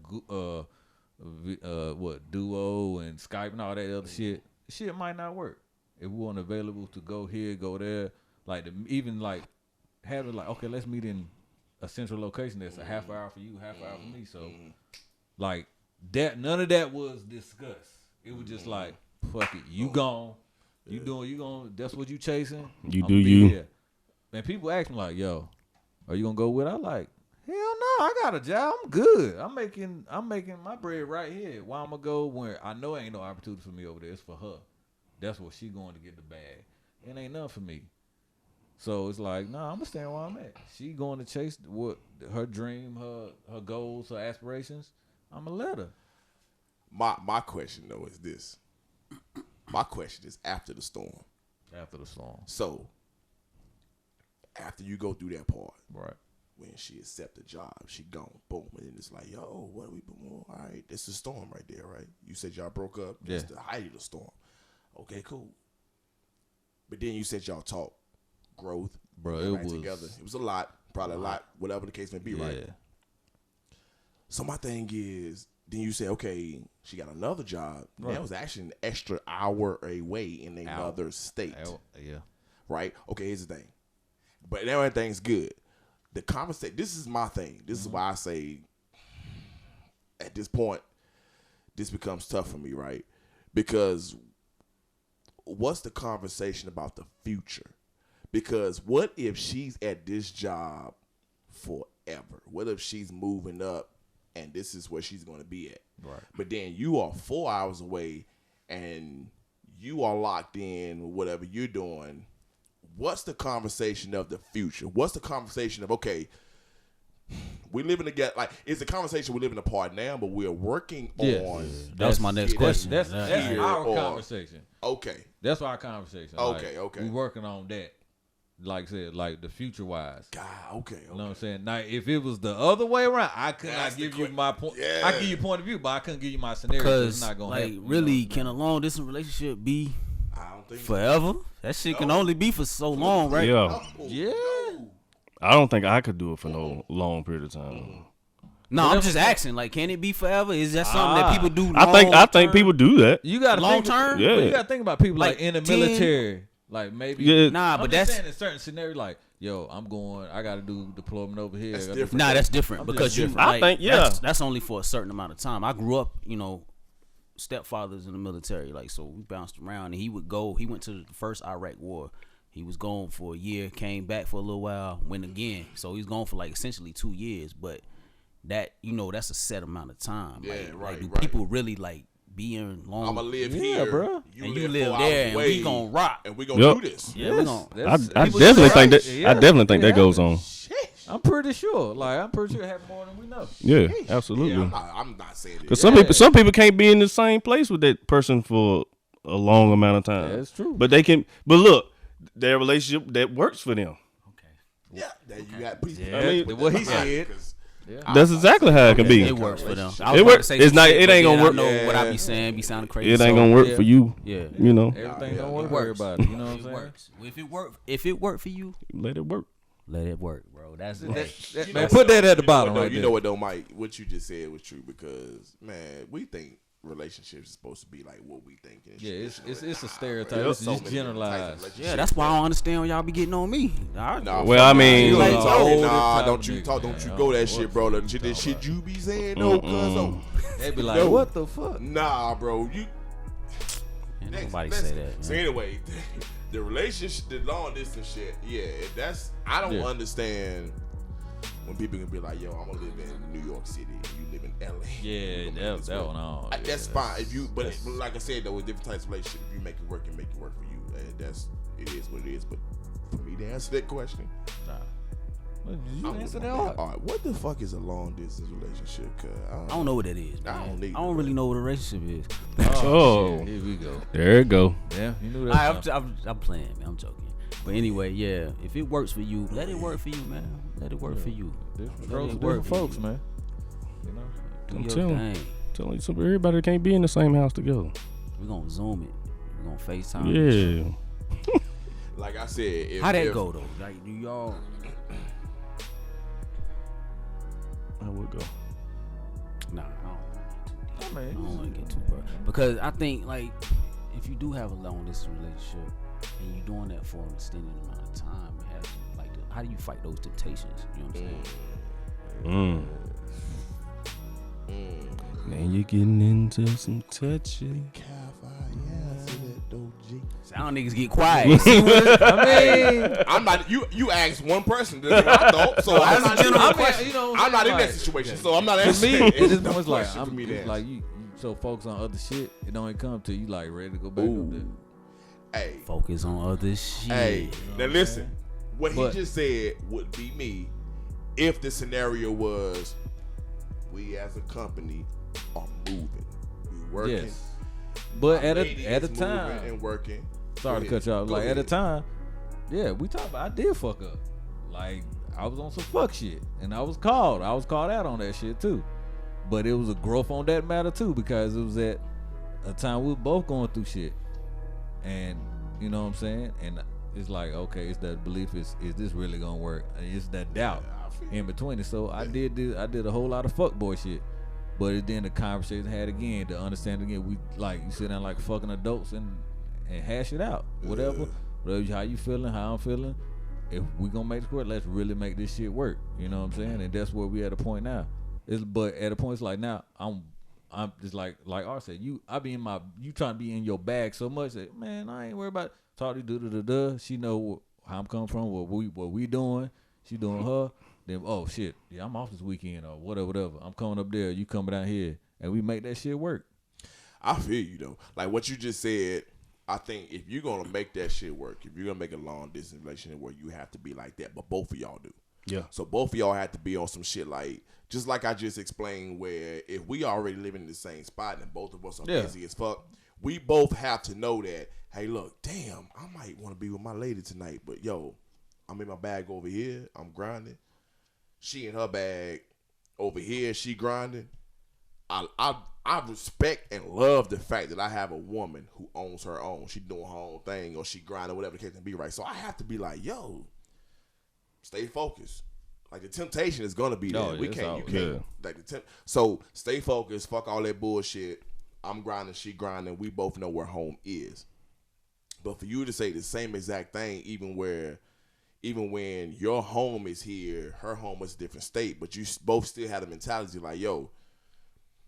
Duo and Skype and all that other shit. Shit might not work if we weren't available to go here, go there. Like even like have it like, okay, let's meet in a central location that's a half hour for you, half hour for me. So like that, none of that was discussed. It was just like, fuck it, you gone. You going, that's what you chasing. You do you. Here. Man, people ask me like, yo, are you gonna go with it? I'm like, hell no, I got a job. I'm good. I'm making my bread right here. Why I'm gonna go when I know ain't no opportunity for me over there? It's for her. That's what she going to get the bag. It ain't nothing for me. So it's like, nah, I'm gonna stand where I'm at. She going to chase what her dream, her goals, her aspirations. I'm gonna let her. My question though is this. My question is after the storm. After the storm. So after you go through that part, right? When she accept the job, she gone, boom, and then it's like, yo, what are we doing? All right, this is a storm right there, right? You said y'all broke up. That's the height of the storm. Okay, cool. But then you said y'all talk growth, bro. It was together. It was a lot, probably a lot, whatever the case may be, right? So my thing is, then you say, okay, she got another job. Right. That was actually an extra hour away in another state. Yeah. Right? Okay, here's the thing. But everything's good. The conversation, this is my thing. This is why I say at this point, this becomes tough for me, right? Because what's the conversation about the future? Because what if she's at this job forever? What if she's moving up and this is where she's going to be at. Right. But then you are 4 hours away, and you are locked in with whatever you're doing. What's the conversation of the future? What's the conversation of, okay, we living together? Like, it's the conversation we're living apart now, but we're working on. That's my next question. That's our or- conversation. Okay. That's our conversation. Okay, okay. We working on that. Like I said, like the future wise. God, okay. You know what I'm saying? Now, if it was the other way around, I could That's not the give you que- my point. Yeah. I give you a point of view, but I couldn't give you my scenario. It's Because not gonna like happen, really, you know? can a long distance relationship be I don't think forever? That shit can only be for so long, right? Yeah. Yeah. No. I don't think I could do it for no long period of time. No, I'm just asking. Like, can it be forever? Is that something that people do? I think people do that. You got to Long think, term? Yeah. You got to think about people like, Like in the 10 military, like maybe. Yeah. Nah, I'm but just that's saying in certain scenarios, like, yo, I'm going. I got to do deployment over here. That's I gotta different. Nah, that's different I'm because just you. different. Like, I think, yeah. that's only for a certain amount of time. I grew up, stepfathers in the military, like so we bounced around, and he would go. He went to the first Iraq War. He was gone for a year, came back for a little while, went again. So he's gone for like essentially 2 years, but that that's a set amount of time. Yeah, like, right, do right. people really like be in long? I'm going to live Yeah, here. bro. and you live 4 there, hours and away, we gonna rock. and we going to Yep. do this. Yeah, we gonna. I People definitely say think that. right. I definitely think that Yeah. goes on. I'm pretty sure. Like, I'm pretty sure it happened more than we know. Yeah, Yeah, absolutely. I'm not saying that. Because some people can't be in the same place with that person for a long amount of time. Yeah, it's true. But they can. But look, their relationship that works for them. Yeah, that you got. Please, Yeah, I mean, what he said. Yeah. That's exactly how it can be. It works for them. It I was about works. to say It's some not- shit, it but ain't gonna then work. I know what I Yeah. be saying be sounding crazy. It ain't so, gonna work yeah. for you. Yeah, You know, Everything yeah, don't work yeah. for everybody. You know what I'm it saying? works. If it worked for you, let it work. let it work, bro. That's You Man, know put that at the you know bottom what, though? right You there. know what though, Mike? What you just said was true because man, we think relationships is supposed to be like what we think. And Yeah, shit. it's a Nah, stereotype. bro. It's There's so just many different types of generalized. relationships yeah. That's why I that- don't understand why y'all be getting on me. Nah, Well, I mean- like, Like, oh, yo, nah, this don't type you of talk, nigga, don't man. you I go don't that know shit, what bro. the The fuck shit, you that shit talking you be saying, no, cuz They be like, No. what the fuck? nah, bro. You Ain't next, nobody let's- say that. So man. anyway, the relationship, the long distance shit, yeah, that's I don't Yeah. understand when people can be like, yo, I'm gonna live in New York City, and you live in LA. Yeah, You gonna make this that work. one on. That's fine if you, but like I said though, with different types of relationships, if you make it work and make it work for you, it is what it is. But for me to answer that question, You I'm answer with that my man. hard. All right, what the fuck is a long distance relationship? Cause I don't know what that is. I Man. don't need I don't to, really know what a relationship is. Oh. shit, here we go. There it go. Yeah, you knew that. I'm playing, man. I'm joking. But anyway, yeah. If it works for you, let it work for you, man. Let it work for you. Different Let strokes it for work different for folks, you. man. You know. Do I'm your telling- thing. Telling you, something, everybody can't be in the same house together. We're gonna Zoom it. We're gonna FaceTime. this shit. Yeah. like I said, if, How that if, go though? Like, do y'all? I would go. Nah, I I mean, don't want to get too personal because I think like if you do have a long distance relationship and you're doing that for an extended amount of time, it has like how do you fight those temptations? You know what I'm saying? Man, you're getting into some touching. Sound niggas get quiet. See what- I mean, I'm not. You asked one person. That's what I thought. So I'm not. general I'm, you know, I'm not in that like, situation. So I'm not For me, answering. it just the was like, question for me to it's answer. like you so focus on other shit. It don't even come to you like ready to go back up there. Hey, Focus on other shit. hey. Now listen. What But- he just said would be me if the scenario was we as a company are moving. We working. Yes, but My at lady a is moving time, and working. sorry to Go cut you off. ahead. Go Like at a ahead. time, yeah, we talked about. I did fuck up. Like I was on some fuck shit, and I was called. I was called out on that shit too. But it was a growth on that matter too, because it was at a time we were both going through shit, and you know what I'm saying. And it's like, okay, it's that belief. Is this really gonna work? And it's that doubt in between it. So I did a whole lot of fuck boy shit. But then the conversation had again, to understand again, we like you sit down like fucking adults and hash it out. Whatever how you feeling, how I'm feeling. If we gonna make this work, let's really make this shit work. You know what I'm saying? And that's where we at a point now. But at a point it's like now I'm just like Art said, you trying to be in your bag so much that man, I ain't worried about talk to do. She know how I'm coming from, what we doing. She doing her. then oh shit, yeah, I'm off this weekend or whatever. I'm coming up there, you coming down here, and we make that shit work. I feel you though. Like what you just said, I think if you're gonna make that shit work, if you're gonna make a long distance relationship where you have to be like that, but both of y'all do. Yeah. So both of y'all have to be on some shit like, just like I just explained, where if we already living in the same spot and both of us are busy as fuck, we both have to know that, hey, look, damn, I might want to be with my lady tonight, but yo, I'm in my bag over here, I'm grinding. She in her bag over here, she grinding. I respect and love the fact that I have a woman who owns her own. She doing her own thing, or she grinding, whatever the case may be, right? So I have to be like, yo, stay focused. Like the temptation is gonna be there. You can't. Like so stay focused. Fuck all that bullshit. I'm grinding, she grinding. We both know where home is. But for you to say the same exact thing, even when your home is here, her home is a different state, but you both still have the mentality like, yo.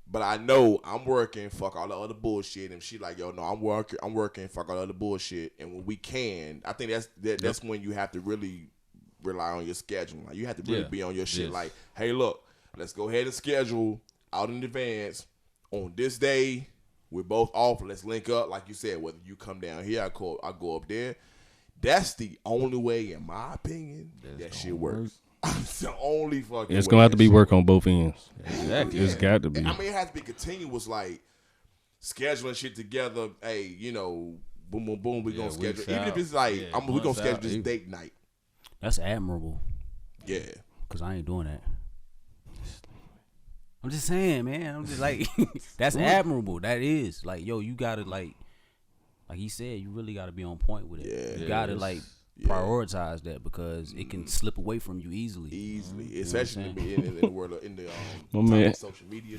But I know I'm working, fuck all the other bullshit, and she like, yo, no, I'm working, fuck all the other bullshit. And when we can, I think that's when you have to really rely on your schedule. Like you have to really be on your shit. Like, hey, look, let's go ahead and schedule out in advance. On this day, we're both off. Let's link up, like you said. Whether you come down here, I go up there. That's the only way, in my opinion, that shit works. It's the only fucking. It's gonna have to be work on both ends. Exactly. It's got to be. I mean, it has to be continuous, like scheduling shit together. Hey, you know, boom, boom, boom. We gonna schedule, even if it's like we gonna schedule this date night. That's admirable. Yeah, cause I ain't doing that. I'm just saying, man. I'm just like, that's admirable. That is like, yo, you gotta like he said, you really gotta be on point with it. Yeah, you gotta prioritize that because it can slip away from you easily, especially in the world of social media.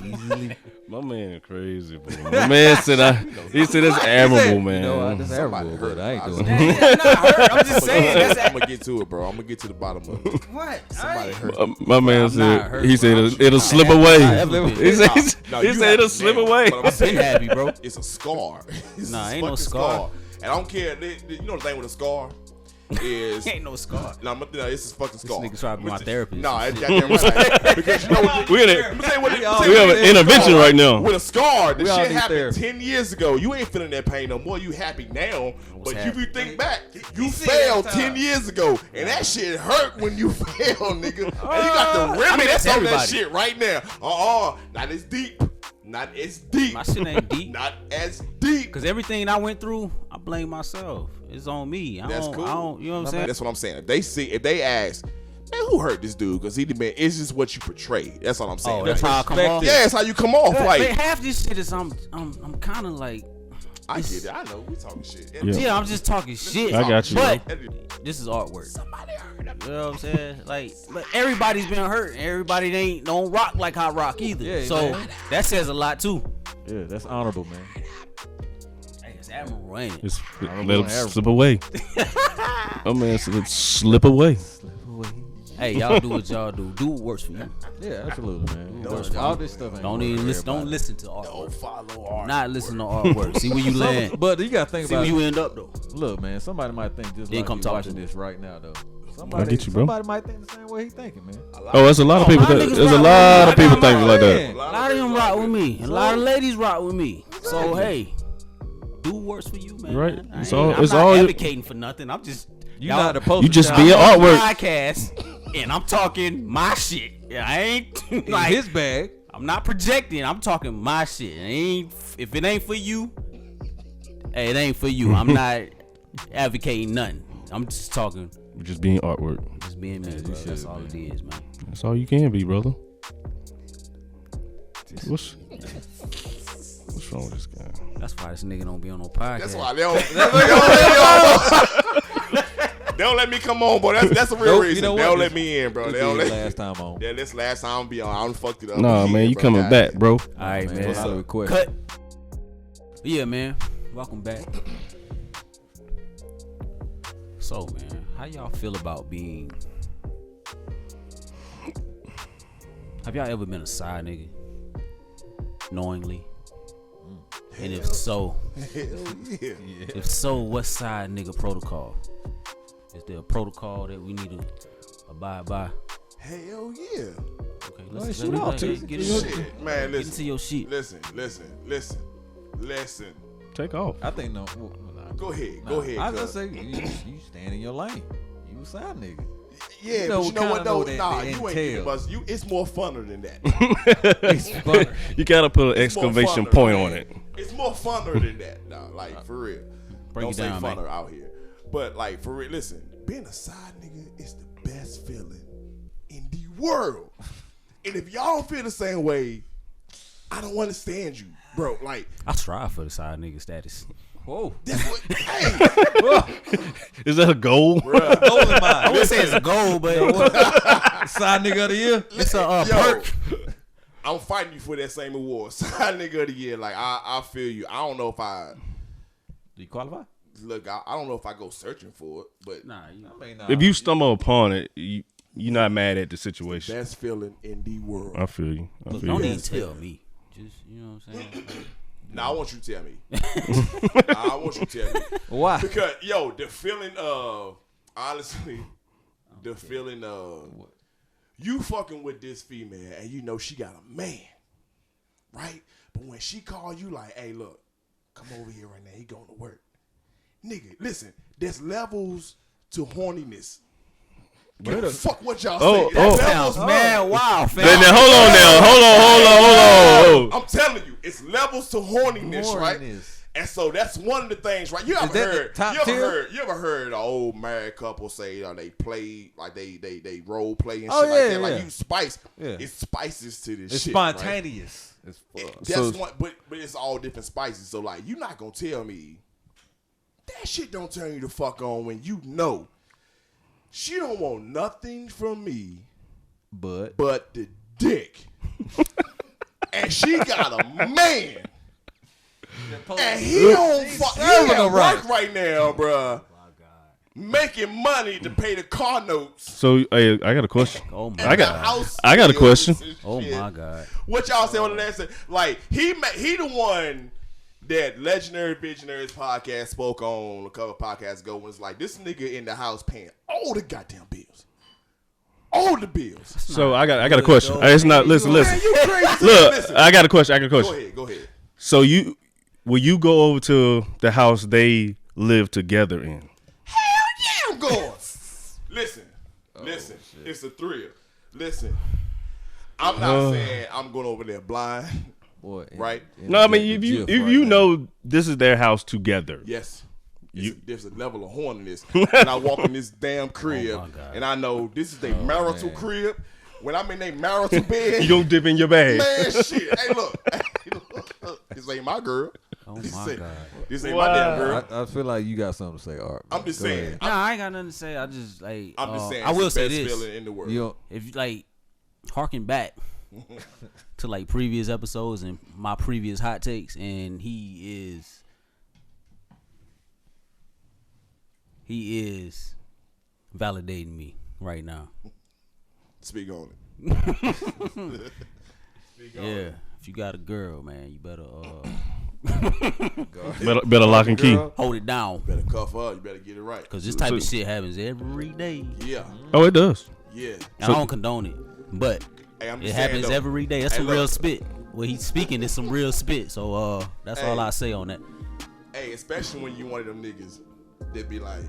My man crazy, bro. My man said he said that's admirable, man. You know, that's admirable, but I ain't doing it. I'm just saying. I'm gonna get to it, bro. I'm gonna get to the bottom of it. What? Somebody hurt. My man said he said it'll slip away. He said it'll slip away. I've been happy, bro. It's a scar. Ain't no scar. And I don't care. You know the thing with a scar. Ain't no scar. No, it's a fucking scar. This nigga trying to be my therapist. No, that's goddamn right. Because you know we have an intervention right now. With a scar, the shit happened 10 years ago. You ain't feeling that pain no more. You happy now. But if you think back, you failed 10 years ago. And that shit hurt when you failed, nigga. And you got the remedies on that shit right now. Not as deep. Not as deep. My shit ain't deep. Not as deep. Because everything I went through, I blame myself. It's on me. That's cool. You know what I'm saying? That's what I'm saying. If they ask, man, who hurt this dude? Because it's just what you portray. That's all I'm saying. Oh, that's how I come off. Yeah, that's how you come off. Like half this shit is I'm kind of like. I get it. I know we talking shit. Yeah, I'm just talking shit. I got you. But this is artwork. Somebody hurt him. You know what I'm saying? Like, but everybody's been hurt. Everybody don't rock like I rock either. Yeah, so that says a lot too. Yeah, that's honorable, man. Hey, it's admirable, ain't it? Let him slip away. Oh man, slip away. Hey, y'all do what y'all do. Do what works for you. Yeah, absolutely, man. All this stuff ain't don't even listen. Don't listen to artwork. Don't follow art. Not listen to artwork. See where you land. But you gotta think See about where you end up though. Look, man. Somebody might think just like you watching this right now, though. I get you, bro. Somebody might think the same way he thinking, man. There's a lot of people. There's a lot of people thinking like that. A lot of them rock with me. A lot of ladies rock with me. So hey, do what works for you, man. Right. I'm not advocating for nothing. I'm just you just be an artwork podcast. And I'm talking my shit. Yeah, I ain't like his bag. I'm not projecting. I'm talking my shit. If it ain't for you, hey, it ain't for you. I'm not advocating nothing. I'm just talking. Just being artwork. Just being me. Bro. That's all it is, man. That's all you can be, brother. What's wrong with this guy? That's why this nigga don't be on no podcast. That's why they don't let me come on, boy. That's the real reason. You know they don't let me in, bro. They don't let last time on. Yeah, this last time I'll be on. I done fucked it up. Nah, man, you coming back, bro. All right, man. What's up? Cut. Yeah, man. Welcome back. So, man, how y'all feel about being? Have y'all ever been a side nigga? Knowingly? And if so, if so, what side nigga protocol? Is there a protocol that we need to abide by? Hell yeah. Okay, Well, let's shoot off, Teezy. get into Shit, man, get into listen. your shit. Listen. Take off. I think no. Go ahead. I cuz. just say you stand in your lane. You a side nigga. Yeah, You but you know what kinda though? know that Nah, the you ain't entail. but you. It's more funner than that. You gotta put an It's more exclamation funner, point man. on it. It's more funner than that. Nah, like for real. Break Don't it say down, funner man. out here. But like for real, listen. Being a side nigga is the best feeling in the world. And if y'all don't feel the same way, I don't understand you, bro. Like I strive for the side nigga status. Whoa. that's what. Hey, Is that a goal? bruh. Goal in mind. I wouldn't say it's a goal, but Side nigga of the year. it's a Yo, perk. I'm fighting you for that same award, side nigga of the year. Like I feel you. I don't know if I Do you qualify? look. I don't know if I go searching for it, but Nah, you I mean, nah. If you stumble upon it, you're not mad at the situation. best feeling in the world. I feel you. I look, feel don't you. even tell me. Just you know what I'm saying. Now I want you to tell me. I want you to tell me Why? because yo, the feeling of honestly, the feeling of you fucking with this female and you know she got a man, right? But when she call you like, hey, look, come over here right now. He going to work, nigga. Listen, there's levels to horniness. Give a fuck what y'all Oh, say. There's oh. levels, Sounds mad wow, fam. Then hold on now. Hold on. I'm telling you, it's levels to horniness, right? Horniness. And so that's one of the things, right? You Is ever that the heard? top You ever tier? heard? You ever heard an old married couple say they play like they role play and Oh, shit like yeah, that? Like yeah. you spice, Yeah. it spices to this It's shit. Right? spontaneous. It's fuck. That's So- one, but it's all different spices. So like, you're not gonna tell me that shit don't turn you the fuck on when you know she don't want nothing from me But but the dick, and she got a man. And he don't fuck. He serving at her right. work right now, bruh. Making money to pay the car notes. So, hey, I got a question. Oh my and I the got- house I got a bills question. and Oh shit. my god. What y'all say on the last? Like he the one that Legendary Visionaries podcast spoke on a couple podcasts ago. Was like this nigga in the house paying all the goddamn bills, all the bills. So I got a question. It's not. Listen. Man, you crazy? Look, Listen. I got a question. Go ahead. So will you go over to the house they live together in? Hell yeah, I'm going. Listen. It's a thrill. Listen, I'm not saying I'm going over there blind. boy, Right? No, I mean if you know this is their house together. Yes. There's a level of horniness. And I walk in this damn crib, my God. and I know this is their marital crib. When I'm in their marital bed, You don't dip in your bag. man, shit. Hey, look. This ain't my girl. Oh This my ain't- god. This ain't my damn girl. I feel like you got something to say, Art. I'm just Go saying. ahead. Nah, I ain't got nothing to say. I just like. I'm just saying. I it's will the say best this: feeling in the world. You don't, if you like, harken back to like previous episodes and my previous hot takes, and he is validating me right now. Speak on it. Yeah, if you got a girl, man, you better Better lock and key. girl. hold it down, Better cuff her. You better get it right. cause this type of shit happens every day, Yeah. Oh, it does. Yeah. and I don't condone it, but Hey, I'm it just saying, happens though. every day. That's Hey, some real look. spit. What he's speaking is some real spit. So that's all Hey. I say on that. Hey, especially when you one of them niggas that be like,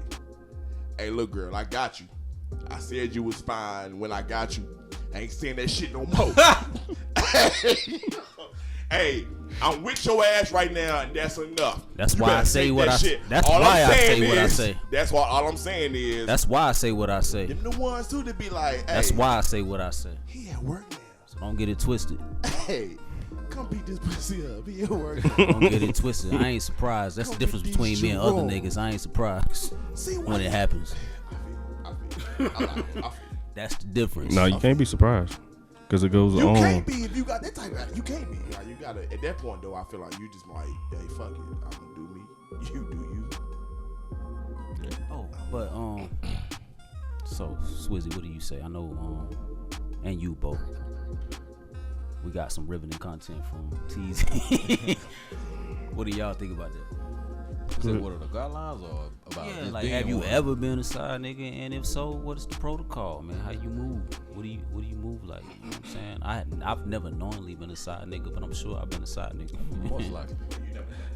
hey, look, girl, I got you. I said you was fine when I got you. I ain't saying that shit no more. Hey, I'm with your ass right now, and that's enough. That's You why I better say take what that I- shit. that's All why I'm I saying say what I is- say. That's why all I'm saying is That's why I say what I say. them the ones too that be like, hey, That's why I say what I say. he at work now. So don't get it twisted. Hey, come beat this pussy up. He at work. Don't get it twisted. I ain't surprised. That's the Come difference get between these me and other Jerome. niggas. I ain't surprised See when it happens. I feel. That's the difference. No, you can't be surprised because it goes You on. can't be if you got that type of. You can't be. Like, you gotta. At that point, though, I feel like you just like, hey, fuck it. I'm gonna do me. You do you. Oh, but so Swizzy, what do you say? I know and you both. We got some riveting content from Teezy. What do y'all think about that? Say what are the guidelines or about Yeah, just like being have you one? ever been a side nigga? And if so, what is the protocol, man? How you move? What do you move like? You know what I'm saying? I've never knowingly been a side nigga, but I'm sure I've been a side nigga. Most likely.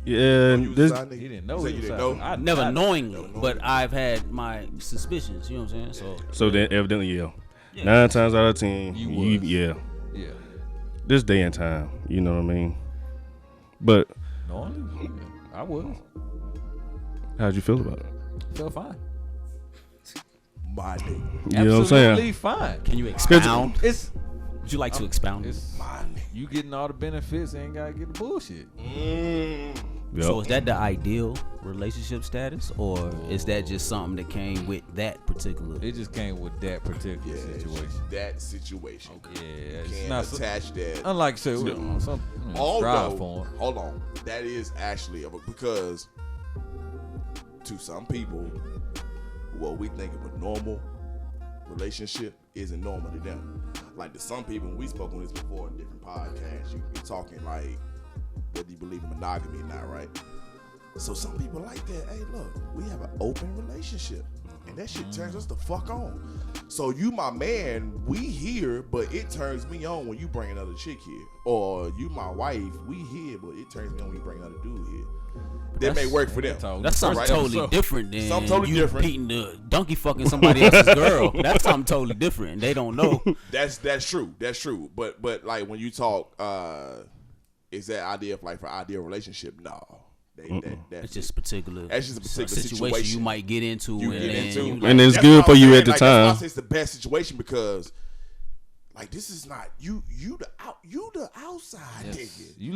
Yeah, You was this a side nigga? He didn't know You said he you was didn't side know? nigga. I Never knowingly, knowingly. but I've had my suspicions. You know what I'm saying? so then evidently, yeah. Yeah. 9 times out of 10, You you was. yeah. Yeah. This day and time, you know what I mean. But Normally, yeah, I was. how'd you feel about it? Felt fine. My nigga. You know what I'm Absolutely saying? fine. Can you expound? It's Would you like to expound? it's My nigga. you getting all the benefits and ain't gotta get the bullshit. Yep. So is that the ideal relationship status, or is that just something that came with that particular? It just came with that particular Yeah, it's situation. that situation. Yeah, it's Can't not attach that. unlike say some strive Although, for 'em. hold on, that is actually because to some people, what we think of a normal relationship isn't normal to them. Like to some people, and we spoke on this before in different podcasts. You're talking like whether you believe in monogamy or not, right? So some people like that. Hey, look, we have an open relationship, and that shit turns us the fuck on. So you, my man, we here, but it turns me on when you bring another chick here, or you, my wife, we here, but it turns me on when you bring another dude here. That may work for them. That's something Right? totally So- different than something totally you different. beating the donkey fucking somebody else's girl. That's something totally different, and they don't know. That's true. That's true. But like when you talk, is that idea of like for ideal relationship? No, It's just particular. That's just a particular situation you situation. might get into, you and get then into, you, like, And it's that's good what for I'm you saying. at the Like, that's why I time. say it's the best situation because, like, this is not you the outside Yes. nigga, You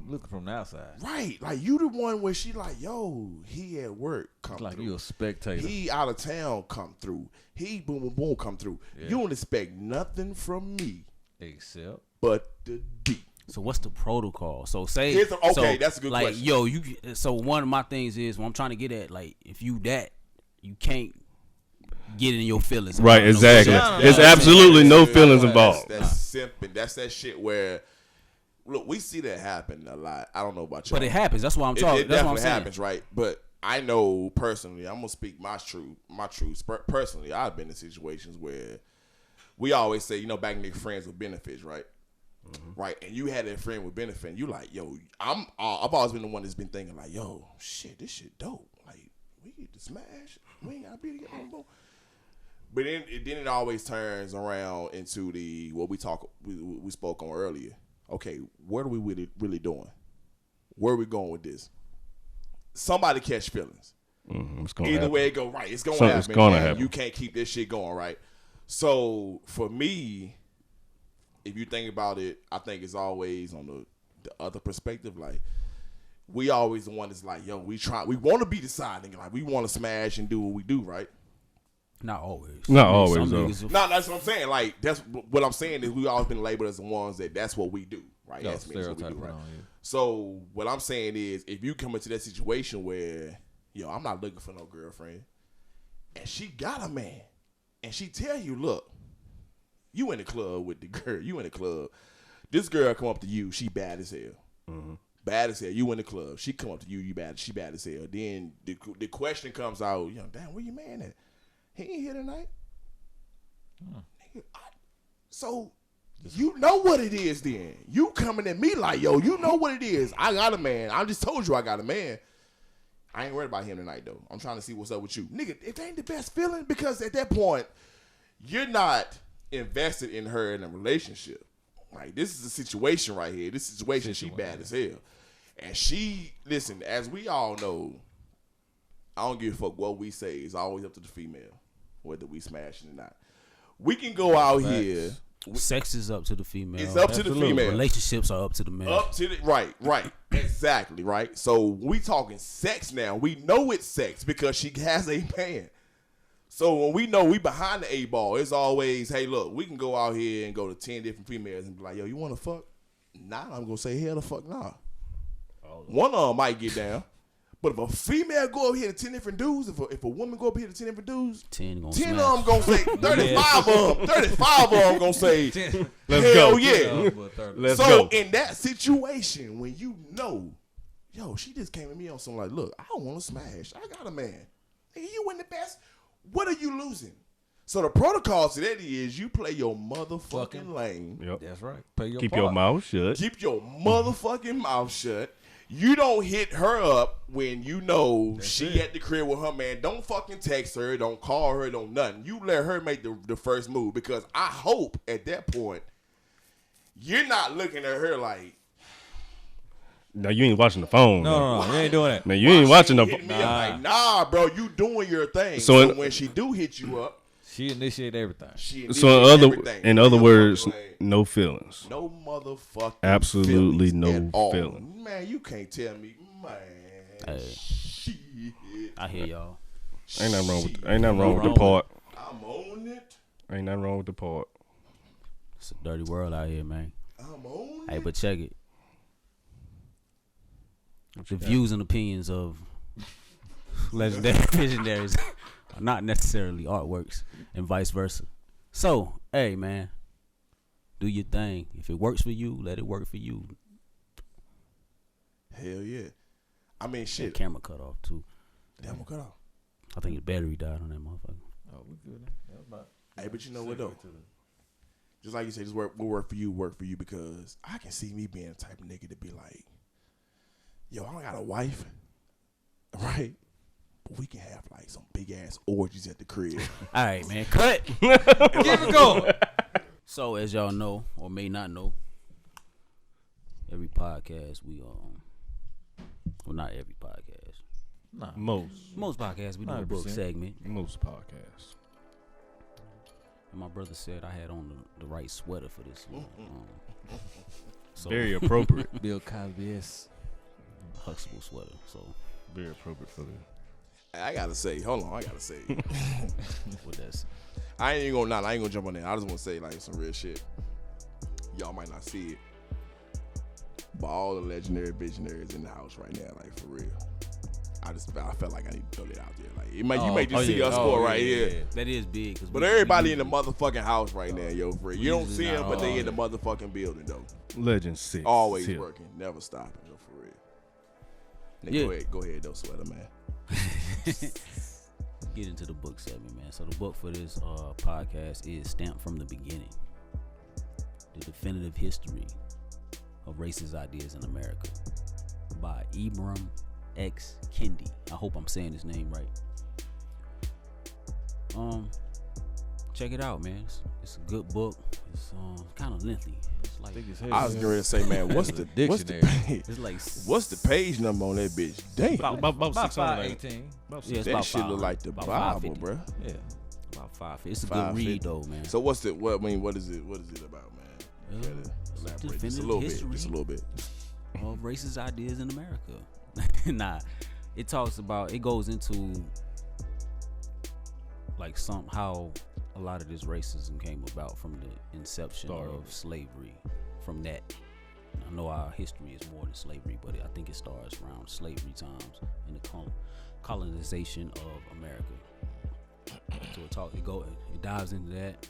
looking from the outside. right? Like you the one where she like, yo, he at work, come It's like through. you a spectator. He out of town, come through. He boom boom boom, come through. Yeah. You don't expect nothing from me Except but the D. So what's the protocol? So say Here's the- okay, so, that's a good like, question. Yo, so one of my things is what I'm trying to get at, like if you can't get in your feelings. Right, about no exactly. shit. It's absolutely no feelings involved. That's simping. That's that shit where, look, we see that happen a lot. I don't know about you, But it happens. That's why I'm talking. It That's what I'm definitely saying. happens, right? But I know personally, I'm gonna speak my truth. Personally, I've been in situations where we always say, back nigga friends with benefits, right? Mm-hmm. Right, and you had that friend with benefit, and you like, yo, I've always been the one that's been thinking like, yo, shit, this shit dope. Like, we get to smash, we ain't gotta be together no more. But then it always turns around into what we spoke on earlier. Okay, what are we really doing? Where are we going with this? Somebody catch feelings. It's gonna Either happen. way it go, right? It's gonna So happen. it's gonna and happen. You can't keep this shit going, right? So for me, if you think about it, I think it's always on the other perspective. Like we always the one that's like, yo, we want to be the side nigga. Like we want to smash and do what we do, right? Not always. Not Some always, though. niggas will- No, that's what I'm saying. Like that's what I'm saying is we always been labeled as the ones that's what we do, right? no That's what we stereotype do, right? on you. So what I'm saying is, if you come into that situation where, I'm not looking for no girlfriend, and she got a man, and she tell you, look, you in the club with the girl, you in the club. This girl come up to you, she bad as hell. Mm-hmm. Bad as hell. You in the club. She come up to you, she bad as hell. Then the question comes out, damn, where your man at? He ain't here tonight. Nigga, so you know what it is then. You coming at me like, yo, you know what it is. I got a man. I just told you I got a man. I ain't worried about him tonight, though. I'm trying to see what's up with you. Nigga, it ain't the best feeling because at that point, you're not invested in her in a relationship. Right? This is a situation right here. This situation, she bad as hell. And she, listen, as we all know, I don't give a fuck what we say. It's always up to the female, whether we smashing or not. We can go out here. Sex is up to the female. It's up to the female. Relationships are up to the man. Up to the right, exactly, right. So we talking sex now. We know it's sex because she has a man. So when we know we behind the 8 ball, it's always, hey, look, we can go out here and go to 10 different females and be like, yo, you want to fuck? Nah, I'm gonna say hell the fuck nah. One of them might get down. But if a female go up here to 10 different dudes, if a woman go up here to 10 different dudes, 10 gonna 10 smash. of them gonna say, 35 of them gonna say, Let's hell go. yeah. Let's So go. in that situation, when you know yo, she just came at me on some like, look, I don't want to smash. I got a man. Nigga, you win the best. What are you losing? So the protocol to that is you play your motherfucking lane. Yep. That's right. Pay your Keep part. your mouth shut. Keep your motherfucking mouth shut. You don't hit her up when you know she at the crib with her man. Don't fucking text her. Don't call her. Don't nothing. You let her make the first move, because I hope at that point you're not looking at her like, Now you ain't watching the phone. No, you ain't doing that. Man, you ain't watching the phone. phone. Like, nah, bro, you doing your thing. So So when she do hit you up, She initiate everything. So in other words, no feelings. no motherfucking Absolutely feelings no at all. feeling. Man, you can't tell me, man. Hey. Shit. I hear y'all. Ain't nothing wrong with the part. I'm on it. Ain't nothing wrong with the part. It's a dirty world out here, man. I'm on Hey, it. but check it. The views and opinions of legendary visionaries are not necessarily artworks, and vice versa. So, hey, man, do your thing. If it works for you, let it work for you. Hell yeah. I mean, That shit. camera cut off too. Damn, what cut off? I think the battery died on that motherfucker. Oh, we good. That was about Hey, but you know what though? Just like you said, just work for you, because I can see me being the type of nigga to be like, yo, I don't got a wife, right? But we can have like some big ass orgies at the crib. All right, man, cut. Keep it going. So, as y'all know or may not know, every podcast well, not every podcast. Nah. Most podcasts we do a book 100%. segment. Most podcasts. And my brother said I had on the right sweater for this one. So Very appropriate. Bill Cosby-esque. Huxtable sweater. So Very appropriate for this. I gotta say, hold on, what that's I ain't gonna jump on that. I just want to say like some real shit. Y'all might not see it, but all the legendary visionaries in the house right now, like for real. I felt like I need to throw that out there. Like you may just see us four right here. that is big. But everybody in the motherfucking house right now, yo, for real. You don't see them, but they in the motherfucking building, though. Legend 6. Always Tip. working, never stopping, yo, for real. Yeah. Go ahead, though, sweater, man. Get into the book segment, man. So the book for this podcast is Stamped from the Beginning: The Definitive History of Racist Ideas in America by Ibram X. Kendi. I hope I'm saying his name right. Check it out, man. It's a good book. It's kind of lengthy. It's like I was going to say, man, what's the dictionary? it's like what's the page number on that bitch? Damn, About 600. 518. Yeah, it's that about shit look 500, like the about Bible, 550. bro. Yeah. about 5. It's a 550. good read though, man. So what is it? What is it about, man? You gotta elaborate just a little bit. Just a little bit. Of racist ideas in America. Nah, it goes into like how a lot of this racism came about from the inception of slavery. From that, I know our history is more than slavery, but I think it starts around slavery times and the colonization of America. So it dives into that.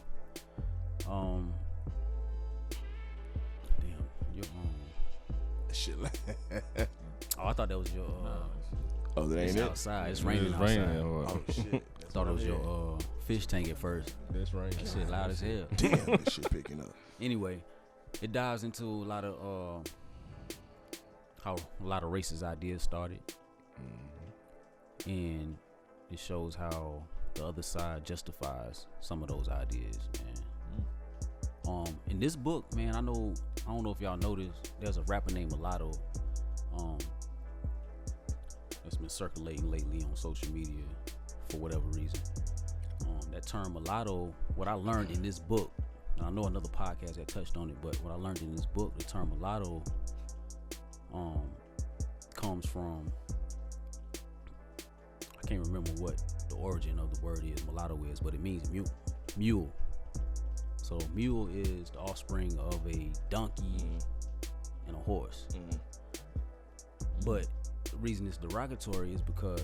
Shit like Oh, I thought that was your. oh, that ain't It's it? outside. It's It's raining raining. outside. Oh shit. I thought it was your fish tank at first. That's right. That shit loud as hell. Damn, this shit picking up. Anyway, it dives into a lot of how a lot of racist ideas started, and it shows how the other side justifies some of those ideas, man. In this book, man, I don't know if y'all noticed, there's a rapper named Mulatto, that's been circulating lately on social media for whatever reason. That term mulatto, what I learned in this book, and I know another podcast that touched on it, but what I learned in this book, the term mulatto comes from, I can't remember what the origin of the word is, mulatto is, but it means mule. So mule is the offspring of a donkey and a horse. But the reason it's derogatory is because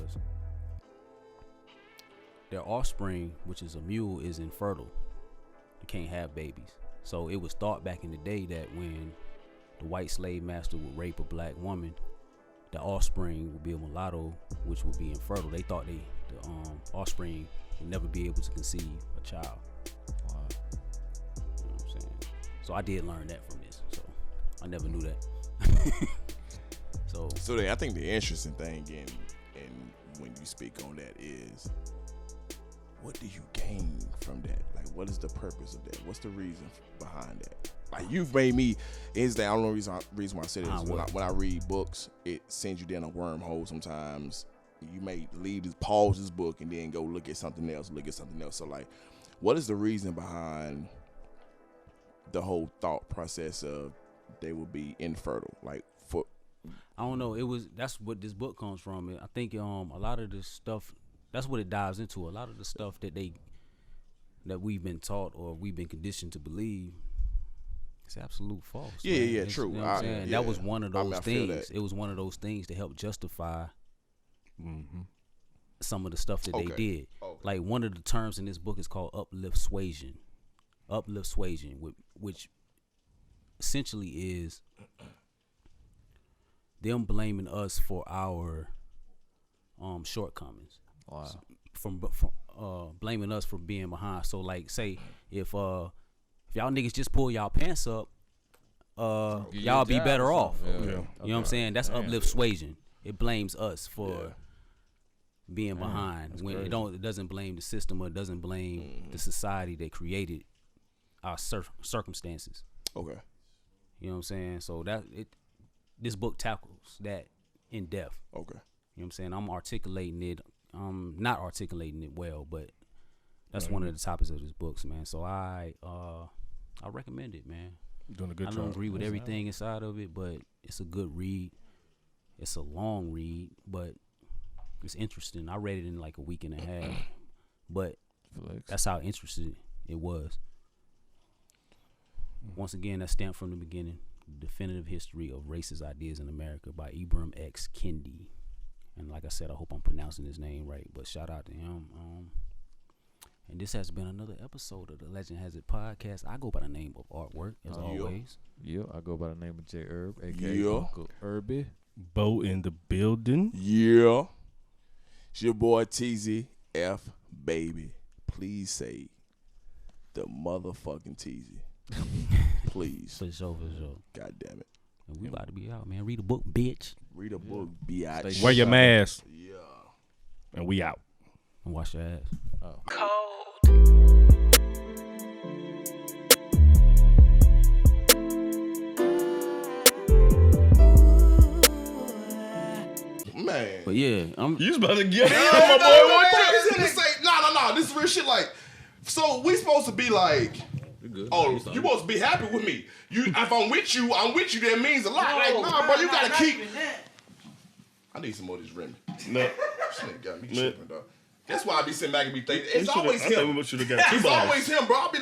their offspring, which is a mule, is infertile. They can't have babies. So it was thought back in the day that when the white slave master would rape a black woman, the offspring would be a mulatto, which would be infertile. They thought the offspring would never be able to conceive a child. Wow. You know what I'm saying? So I did learn that from this. So I never knew that. So I think the interesting thing and when you speak on that is, what do you gain from that? Like, what is the purpose of that? What's the reason behind that? Like, you've made me, is the only reason why I said it is when I read books, it sends you down a wormhole sometimes. You may pause this book and then go look at something else. So, like, what is the reason behind the whole thought process of they will be infertile? Like, for I don't know. That's what this book comes from. I think a lot of this stuff, that's what it dives into. A lot of the stuff that we've been taught or we've been conditioned to believe, it's absolute false. Yeah, it's, true. You know what I'm saying? That was one of those things. It was one of those things to help justify some of the stuff that they did. Okay. Like, one of the terms in this book is called uplift suasion, which essentially is them blaming us for our shortcomings. Wow. From blaming us for being behind. So, like, say if y'all niggas just pull y'all pants up, y'all be better off. Yeah. You know what I'm saying? That's uplift suasion. It blames us for being behind when it doesn't blame the system, or it doesn't blame the society that created our circumstances. Okay. You know what I'm saying? So this book tackles that in depth. Okay. You know what I'm saying? I'm articulating it. I'm not articulating it well, but that's one of the topics of this book, man. So I recommend it, man. You're doing a good job. I don't agree with everything inside of it, but it's a good read. It's a long read, but it's interesting. I read it in like a week and a half, but that's how interested it was. Once again, that's stamped from the beginning. Definitive History of Racist Ideas in America by Ibram X. Kendi. And like I said, I hope I'm pronouncing his name right, but shout out to him. And this has been another episode of the Legend Has It podcast. I go by the name of Artwork, as always. Yeah, I go by the name of J. Herb, a.k.a. Uncle Herbie. Bo in the building. Yeah. It's your boy Teezy F. Baby. Please say the motherfucking Teezy. Please. For sure. God damn it. And we about to be out, man. Read a book, bitch. Read a book, bitch. Wear your mask. Yeah. And we out. And wash your ass. Cold. Man. But yeah, You was about to get my boy. What you say? No. This is real shit. Like, so we supposed to be like, oh, you supposed to be happy with me. If I'm with you, that means a lot. Like, nah, bro, you gotta keep. I need some more of this Remy. No. This nigga got me tripping, dog. That's why I be sitting back and be thinking, it's I always think him. we should have got two It's balls. always him, bro. I be